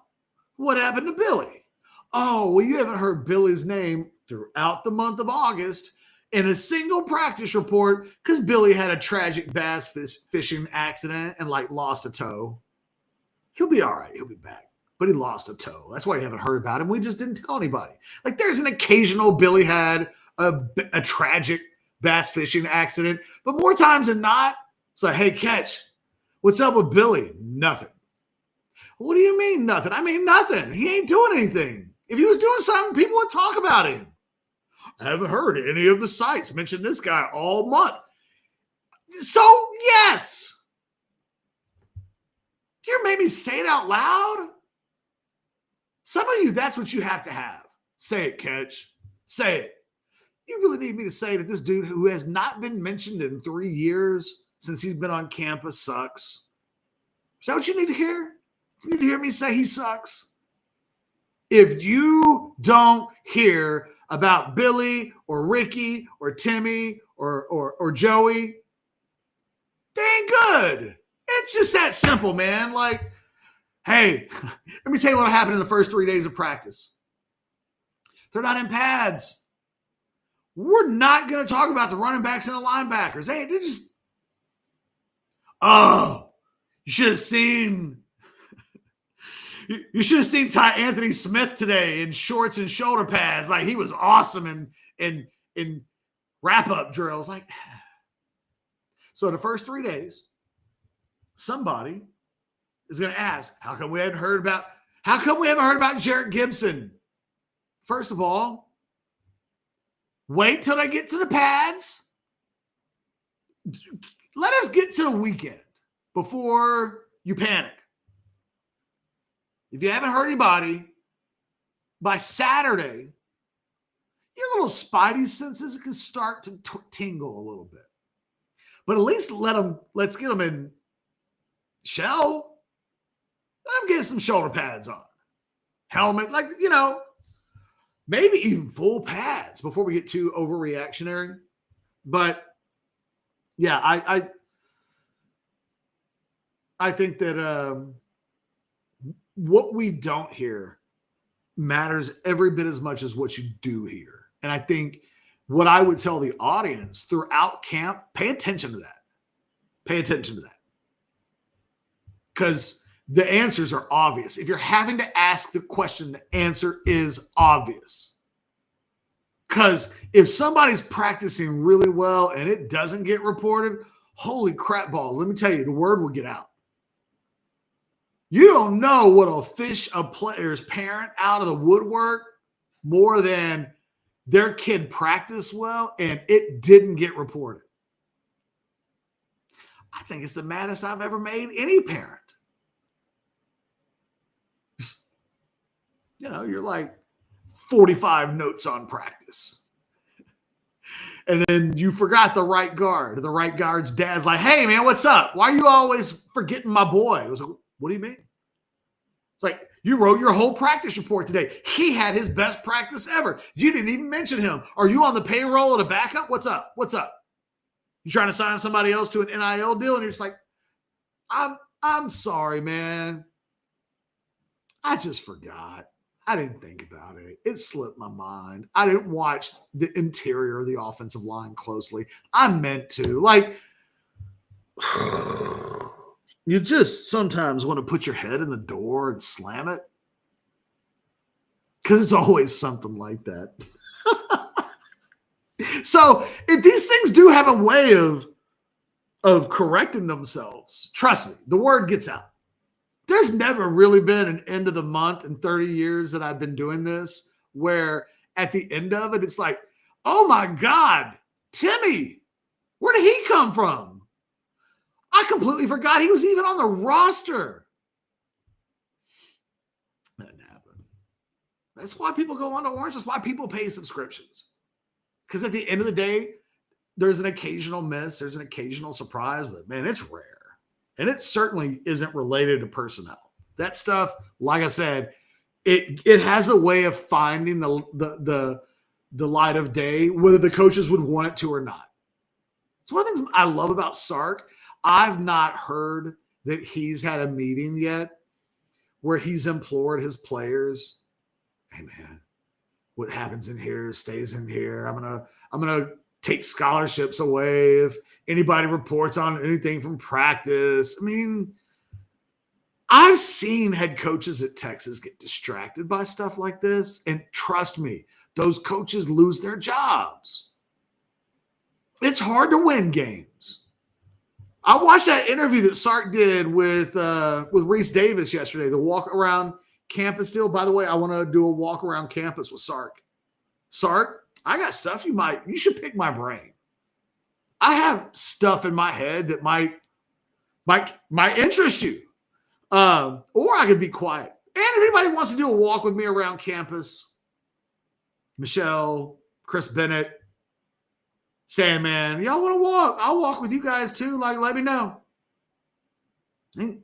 what happened to Billy? Oh, well, you haven't heard Billy's name throughout the month of August in a single practice report because Billy had a tragic bass fishing accident and lost a toe. He'll be all right. He'll be back. But he lost a toe. That's why you haven't heard about him. We just didn't tell anybody. There's an occasional Billy had a tragic bass fishing accident, but more times than not, it's like, hey, Catch, what's up with Billy? Nothing. What do you mean nothing? I mean nothing. He ain't doing anything. If he was doing something, people would talk about him. I haven't heard any of the sites mention this guy all month. So, yes. You made me say it out loud. Some of you, that's what you have to have. Say it, Catch. Say it. You really need me to say that this dude who has not been mentioned in 3 years since he's been on campus sucks? Is that what you need to hear? You hear me say he sucks? If you don't hear about Billy or Ricky or Timmy or Joey, they ain't good. It's just that simple, man. Like, hey, let me tell you what happened in the first 3 days of practice. They're not in pads. We're not going to talk about the running backs and the linebackers. They're just, you should have seen Ty Anthony Smith today in shorts and shoulder pads. Like, he was awesome in wrap-up drills. Like, so the first 3 days, somebody is going to ask, how come we haven't heard about Jarrett Gibson? First of all, wait till they get to the pads. Let us get to the weekend before you panic. If you haven't heard anybody, by Saturday, your little spidey senses can start to tingle a little bit. But at least let's get them in shell. Let them get some shoulder pads on. Helmet, like, maybe even full pads before we get too overreactionary. But yeah, I think that what we don't hear matters every bit as much as what you do hear. And I think what I would tell the audience throughout camp, pay attention to that. Pay attention to that. Because the answers are obvious. If you're having to ask the question, the answer is obvious. Because if somebody's practicing really well and it doesn't get reported, holy crap balls, let me tell you, the word will get out. You don't know what'll fish a player's parent out of the woodwork more than their kid practiced well and it didn't get reported. I think it's the maddest I've ever made any parent. You're like 45 notes on practice. And then you forgot the right guard. The right guard's dad's like, hey, man, what's up? Why are you always forgetting my boy? I was like, what do you mean? It's like, you wrote your whole practice report today. He had his best practice ever. You didn't even mention him. Are you on the payroll of a backup? What's up? What's up? You trying to sign somebody else to an NIL deal? And you're just like, I'm sorry, man. I just forgot. I didn't think about it. It slipped my mind. I didn't watch the interior of the offensive line closely. I meant to. Like, you just sometimes want to put your head in the door and slam it. Because it's always something like that. So if these things do have a way of correcting themselves, trust me, the word gets out. There's never really been an end of the month in 30 years that I've been doing this where at the end of it, it's like, oh my God, Timmy, where did he come from? I completely forgot he was even on the roster. That didn't happen. That's why people go on to Orange. That's why people pay subscriptions. Because at the end of the day, there's an occasional miss. There's an occasional surprise. But, man, it's rare. And it certainly isn't related to personnel. That stuff, like I said, it has a way of finding the light of day, whether the coaches would want it to or not. It's one of the things I love about Sark. I've not heard that he's had a meeting yet where he's implored his players, hey, man, what happens in here stays in here. I'm gonna take scholarships away if anybody reports on anything from practice. I mean, I've seen head coaches at Texas get distracted by stuff like this. And trust me, those coaches lose their jobs. It's hard to win games. I watched that interview that Sark did with Reese Davis yesterday, the walk around campus deal. By the way, I want to do a walk around campus with Sark. Sark, I got stuff you should pick my brain. I have stuff in my head that might interest you. Or I could be quiet. And if anybody wants to do a walk with me around campus, Michelle, Chris Bennett, Sandman, y'all want to walk? I'll walk with you guys too. Like, let me know. And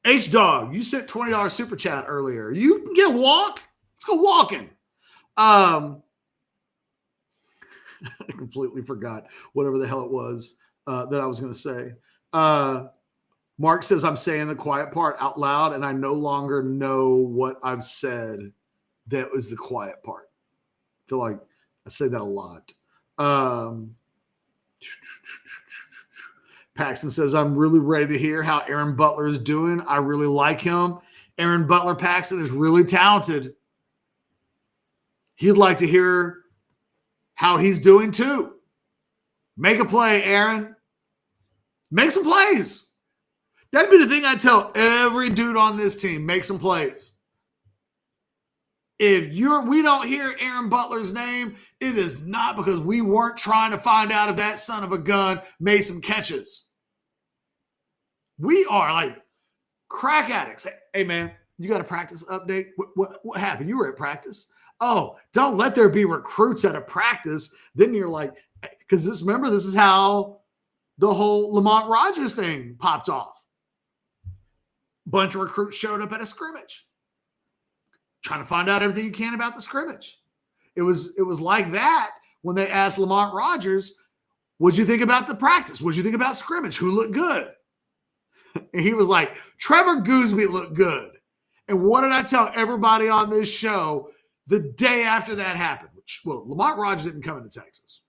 H-Dog, you sent $20 super chat earlier. You can get a walk? Let's go walking. I completely forgot whatever the hell it was that I was going to say. Mark says, I'm saying the quiet part out loud, and I no longer know what I've said that was the quiet part. I feel like I say that a lot. Paxton says, I'm really ready to hear how Aaron Butler is doing. I really like him. Aaron Butler, Paxton, is really talented. He'd like to hear how he's doing too. Make a play, Aaron. Make some plays. That'd be the thing I tell every dude on this team. Make some plays. If we don't hear Aaron Butler's name, it is not because we weren't trying to find out if that son of a gun made some catches. We are like crack addicts. Hey man, you got a practice update? What happened? You were at practice. Oh, don't let there be recruits at a practice. Then you're like, because remember, this is how the whole Lamont Rogers thing popped off. Bunch of recruits showed up at a scrimmage, trying to find out everything you can about the scrimmage. It was like that when they asked Lamont Rogers, what'd you think about the practice? What'd you think about scrimmage? Who looked good? And he was like, Trevor Gooseby looked good. And what did I tell everybody on this show the day after that happened? Lamont Rogers didn't come into Texas.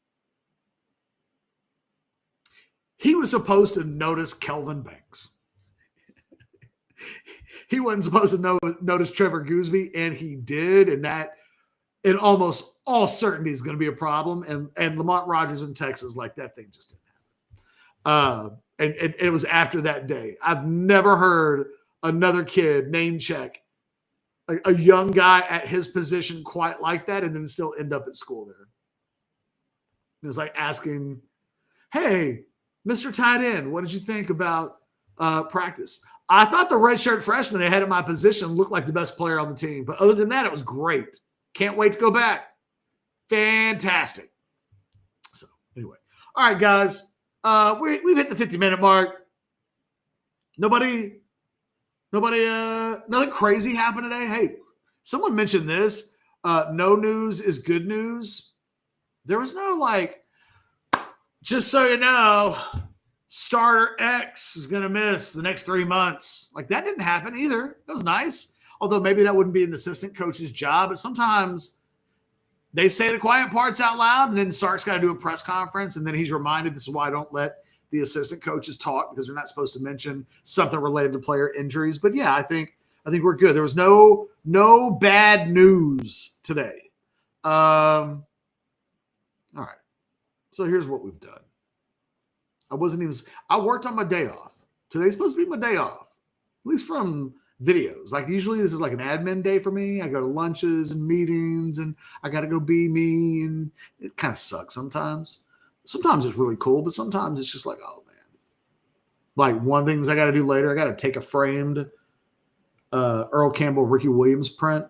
He was supposed to notice Kelvin Banks. He wasn't supposed to notice Trevor Gooseby, and he did. And that, in almost all certainty, is going to be a problem. And Lamont Rogers in Texas, like, that thing just didn't happen. And it was after that day. I've never heard another kid name check a young guy at his position quite like that and then still end up at school there. It was like asking, hey, Mr. Tight End, what did you think about practice? I thought the redshirt freshman I had at my position looked like the best player on the team. But other than that, it was great. Can't wait to go back. Fantastic. So anyway. All right, guys. We've hit the 50-minute mark. Nothing crazy happened today. Hey, someone mentioned this. No news is good news. There was no just so you know, starter X is going to miss the next 3 months. Like, that didn't happen either. That was nice. Although maybe that wouldn't be an assistant coach's job, but sometimes they say the quiet parts out loud, and then Sark's got to do a press conference, and then he's reminded, this is why I don't let the assistant coaches talk, because they're not supposed to mention something related to player injuries. But yeah, I think we're good. There was no bad news today. All right. So here's what we've done. I worked on my day off. Today's supposed to be my day off, at least from videos. Like, usually this is like an admin day for me. I go to lunches and meetings, and I got to go be me, and it kind of sucks sometimes. Sometimes it's really cool, but sometimes it's just like, oh man. Like, one of the things I got to do later, I got to take a framed Earl Campbell, Ricky Williams print.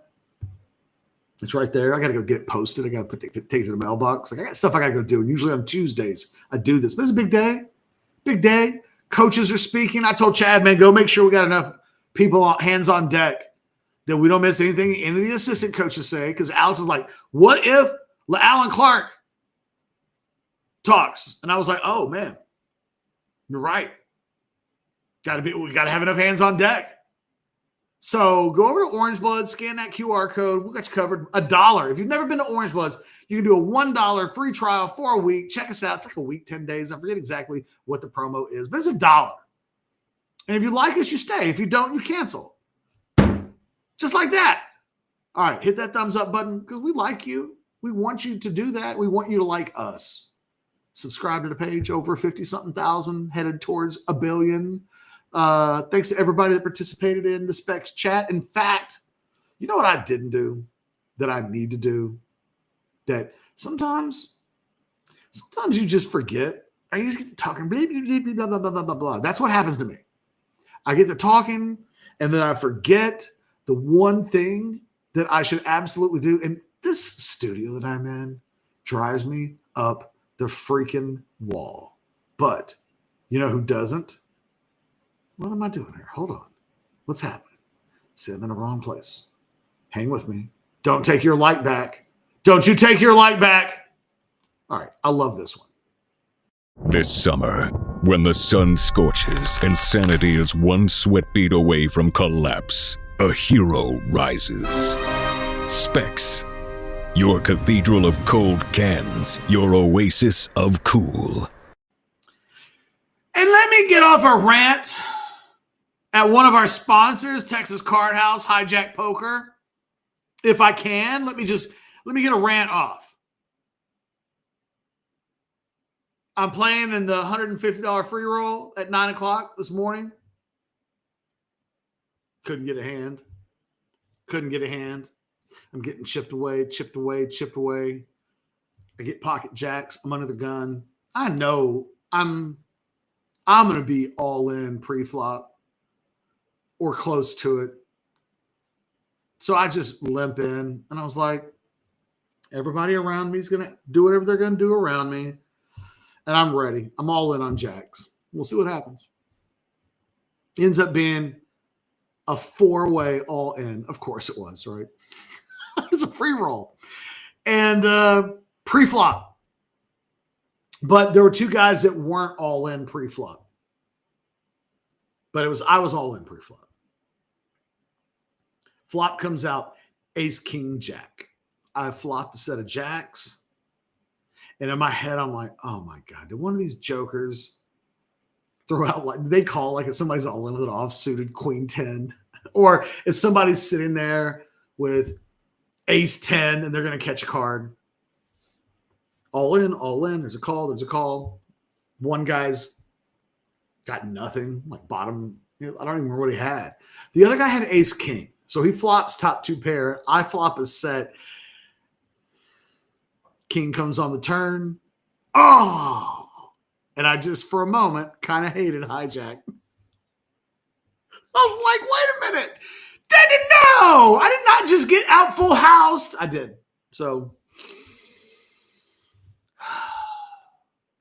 It's right there. I got to go get it posted. I got to take it to the mailbox. Like, I got stuff I got to go do. And usually on Tuesdays I do this, but it's a big day. Big day. Coaches are speaking. I told Chad, man, go make sure we got enough people hands on deck that we don't miss anything any of the assistant coaches say. Because Alex is like, what if Alan Clark talks? And I was like, oh man, you're right. We got to have enough hands on deck. So go over to Orange Blood, scan that QR code. We'll get you covered. $1. If you've never been to Orange Bloods, you can do a $1 free trial for a week. Check us out. It's like a week, 10 days. I forget exactly what the promo is, but it's $1. And if you like us, you stay. If you don't, you cancel. Just like that. All right, hit that thumbs up button because we like you. We want you to do that. We want you to like us. Subscribe to the page, over 50-something thousand, headed towards 1 billion. Thanks to everybody that participated in the Specs chat. In fact, you know what I didn't do that I need to do? That sometimes you just forget. You just get to talking, blah, blah, blah, blah, blah, blah, blah. That's what happens to me. I get to talking, and then I forget the one thing that I should absolutely do. And this studio that I'm in drives me up the freaking wall. But you know who doesn't? What am I doing here? Hold on. What's happening? See, I'm in the wrong place. Hang with me. Don't take your light back. Don't you take your light back. All right, I love this one. This summer, when the sun scorches and sanity is one sweat beat away from collapse, a hero rises. Specs, your cathedral of cold cans, your oasis of cool. And let me get off a rant at one of our sponsors, Texas Card House, Hijack Poker. If I can, let me get a rant off. I'm playing in the $150 free roll at 9 o'clock this morning. Couldn't get a hand. I'm getting chipped away. I get pocket jacks. I'm under the gun. I know I'm going to be all in pre-flop or close to it. So I just limp in, and I was like, everybody around me is going to do whatever they're going to do around me. And I'm ready. I'm all in on jacks. We'll see what happens. Ends up being a 4-way all in. Of course it was, right? It's a free roll. And pre-flop. But there were two guys that weren't all in pre-flop. But I was all in pre-flop. Flop comes out, ace, king, jack. I flopped a set of jacks. And in my head, I'm like, oh my God, did one of these jokers throw out, like, they call like if somebody's all in with an off-suited queen 10? Or if somebody's sitting there with ace 10 and they're going to catch a card? All in. There's a call. One guy's got nothing, like bottom. I don't even remember what he had. The other guy had ace king. So he flops top two pair. I flop a set. King comes on the turn. Oh! And I just, for a moment, kind of hated hijack. I was like, wait a minute. Didn't know. I did not just get out full housed. I did. So,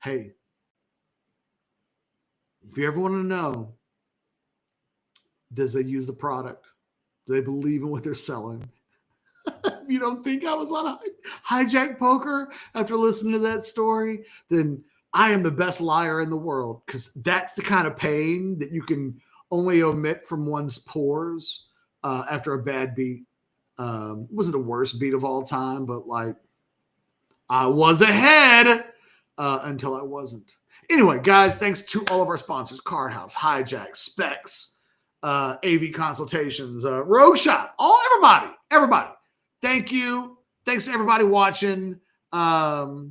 hey, if you ever want to know, does they use the product? Do they believe in what they're selling? If you don't think I was on hijack poker after listening to that story, then I am the best liar in the world, because that's the kind of pain that you can only omit from one's pores after a bad beat. It wasn't the worst beat of all time, but like I was ahead until I wasn't. Anyway, guys, thanks to all of our sponsors, Card House, Hijack, Specs, AV Consultations, Rogue Shot, everybody. Thank you. Thanks to everybody watching. Cody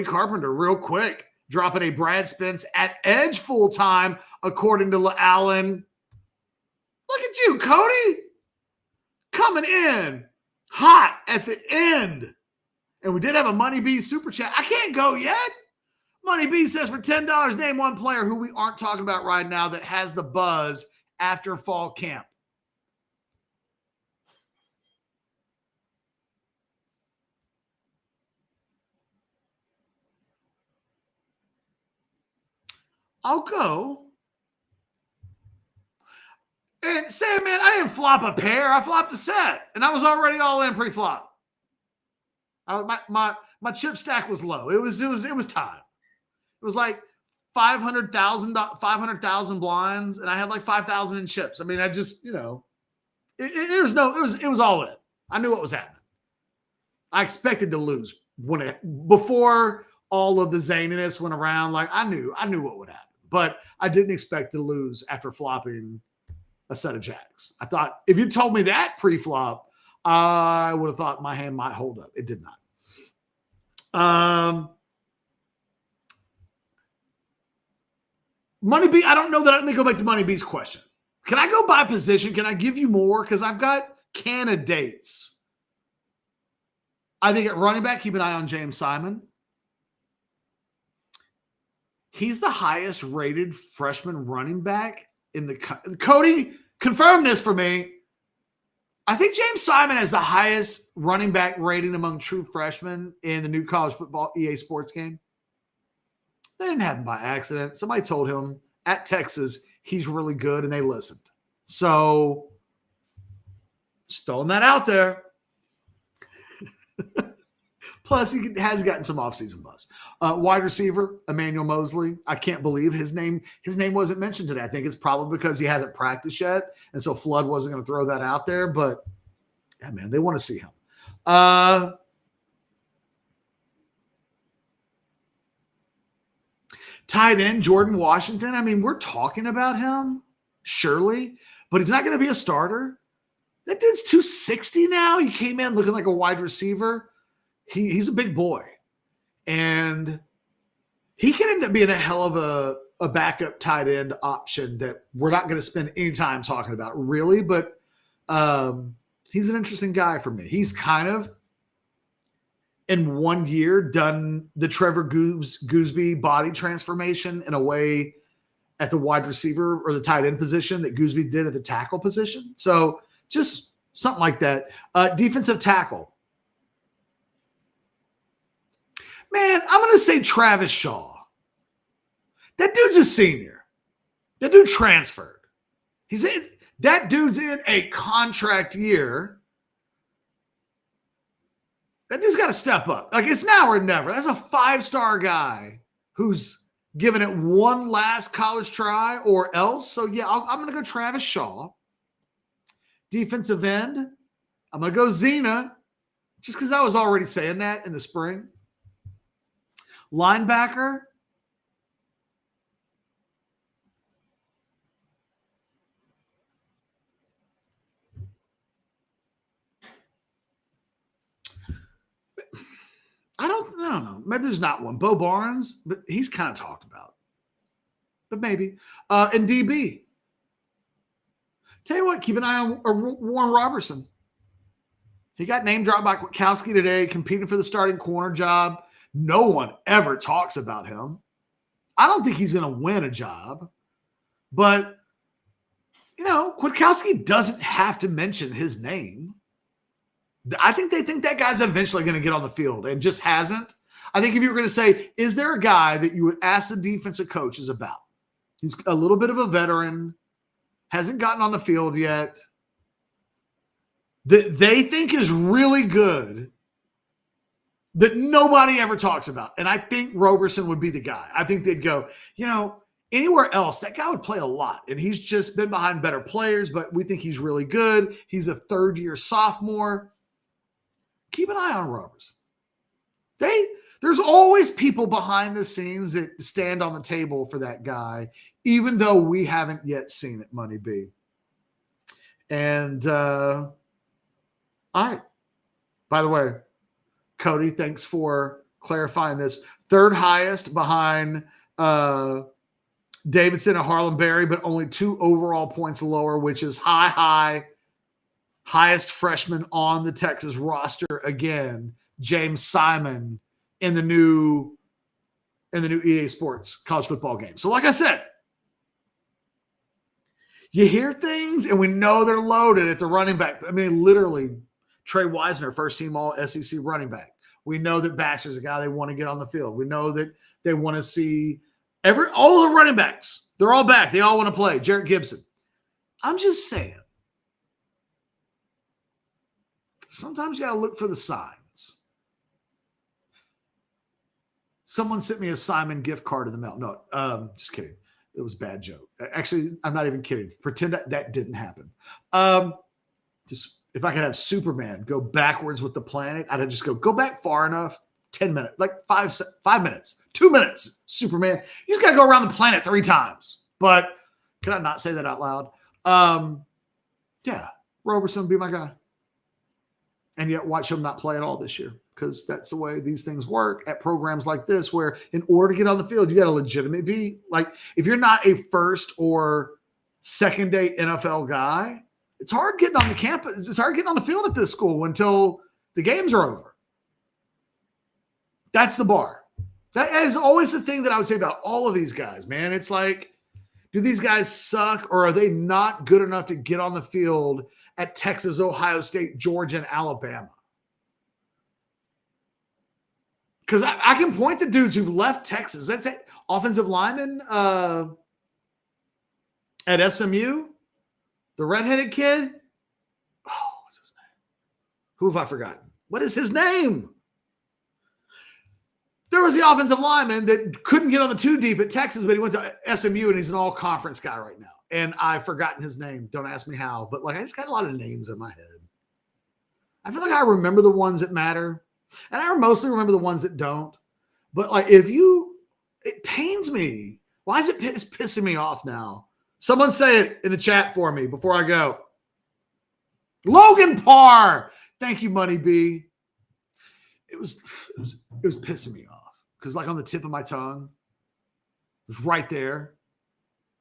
Carpenter, real quick, dropping a Brad Spence at edge full time, according to Allen. Look at you, Cody, coming in hot at the end. And we did have a Money B super chat. I can't go yet. Money B says, for $10, name one player who we aren't talking about right now that has the buzz after fall camp. I'll go. And say, man, I didn't flop a pair. I flopped a set. And I was already all in pre-flop. My chip stack was low. It was time. It was like 500,000 blinds, and I had like 5,000 in chips. I mean, I just, it was all in. I knew what was happening. I expected to lose before all of the zaniness went around. Like I knew what would happen, but I didn't expect to lose after flopping a set of jacks. I thought if you told me that pre-flop, I would have thought my hand might hold up. It did not. Money B, I don't know that. Let me go back to Money B's question. Can I go by position? Can I give you more? Because I've got candidates. I think at running back, keep an eye on James Simon. He's the highest rated freshman running back in the country. Cody, confirm this for me. I think James Simon has the highest running back rating among true freshmen in the new college football EA Sports game. That didn't happen by accident. Somebody told him at Texas he's really good, and they listened. So just throwing that out there. Plus, he has gotten some offseason buzz. Wide receiver, Emmanuel Mosley. I can't believe his name wasn't mentioned today. I think it's probably because he hasn't practiced yet. And so Flood wasn't going to throw that out there. But, yeah, man, they want to see him. Tight end, Jordan Washington. I mean, we're talking about him, surely. But he's not going to be a starter. That dude's 260 now. He came in looking like a wide receiver. He's a big boy, and he can end up being a hell of a backup tight end option that we're not going to spend any time talking about, really. But he's an interesting guy for me. He's kind of, in 1 year, done the Trevor Gooseby body transformation in a way at the wide receiver or the tight end position that Gooseby did at the tackle position. So just something like that. Defensive tackle. Man, I'm going to say Travis Shaw. That dude's a senior. That dude transferred. That dude's in a contract year. That dude's got to step up. Like, it's now or never. That's a 5-star guy who's given it one last college try or else. So, yeah, I'm going to go Travis Shaw. Defensive end, I'm going to go Zena, just because I was already saying that in the spring. Linebacker, I don't know. Maybe there's not one. Bo Barnes, but he's kind of talked about. But maybe. And DB. Tell you what, keep an eye on Warren Robertson. He got name dropped by Kwiatkowski today, competing for the starting corner job. No one ever talks about him. I don't think he's going to win a job. But, Kwiatkowski doesn't have to mention his name. I think they think that guy's eventually going to get on the field and just hasn't. I think if you were going to say, is there a guy that you would ask the defensive coaches about? He's a little bit of a veteran, hasn't gotten on the field yet, that they think is really good, that nobody ever talks about. And I think Roberson would be the guy. I think they'd go, anywhere else, that guy would play a lot. And he's just been behind better players, but we think he's really good. He's a third-year sophomore. Keep an eye on Roberson. There's always people behind the scenes that stand on the table for that guy, even though we haven't yet seen it, Money B. And, all right. By the way, Cody, thanks for clarifying this. Third highest behind Davidson and Harlem Berry, but only 2 overall points lower, which is highest freshman on the Texas roster again, James Simon in the new EA Sports college football game. So like I said, you hear things and we know they're loaded at the running back. I mean, literally, Trey Wisner, first team all SEC running back. We know that Baxter's a guy they want to get on the field. We know that they want to see all the running backs. They're all back. They all want to play. Jarrett Gibson. I'm just saying. Sometimes you got to look for the signs. Someone sent me a Simon gift card in the mail. No, just kidding. It was a bad joke. Actually, I'm not even kidding. Pretend that didn't happen. Just if I could have Superman go backwards with the planet, I'd just go back far enough, 10 minutes, like 5 minutes, 2 minutes, Superman. You just got to go around the planet 3 times. But can I not say that out loud? Yeah, Roberson would be my guy. And yet watch him not play at all this year, because that's the way these things work at programs like this, where in order to get on the field, you got to legitimately be like, if you're not a first or second day NFL guy, it's hard getting on the campus. It's hard getting on the field at this school until the games are over. That's the bar. That is always the thing that I would say about all of these guys, man. It's like, do these guys suck, or are they not good enough to get on the field at Texas, Ohio State, Georgia, and Alabama? Because I can point to dudes who've left Texas. That's it. Offensive lineman at SMU. The redheaded kid? Oh, what's his name? Who have I forgotten? What is his name? There was the offensive lineman that couldn't get on the 2 deep at Texas, but he went to SMU and he's an all-conference guy right now. And I've forgotten his name. Don't ask me how. But like I just got a lot of names in my head. I feel like I remember the ones that matter. And I mostly remember the ones that don't. But like it pains me. Why is it's pissing me off now? Someone say it in the chat for me before I go. Logan Parr. Thank you, Money B. It was pissing me off. Because like on the tip of my tongue. It was right there.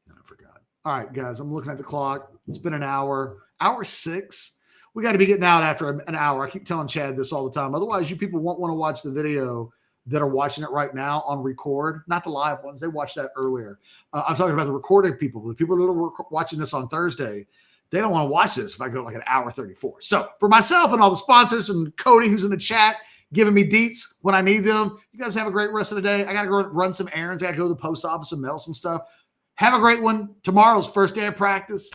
And I forgot. All right, guys, I'm looking at the clock. It's been an hour. Hour 6. We got to be getting out after an hour. I keep telling Chad this all the time. Otherwise, you people won't want to watch the video that are watching it right now on record. Not the live ones. They watched that earlier. I'm talking about the recorded people. The people that are watching this on Thursday, they don't want to watch this if I go like an hour 34. So for myself and all the sponsors and Cody who's in the chat giving me deets when I need them, you guys have a great rest of the day. I got to go run some errands. I got to go to the post office and mail some stuff. Have a great one. Tomorrow's first day of practice.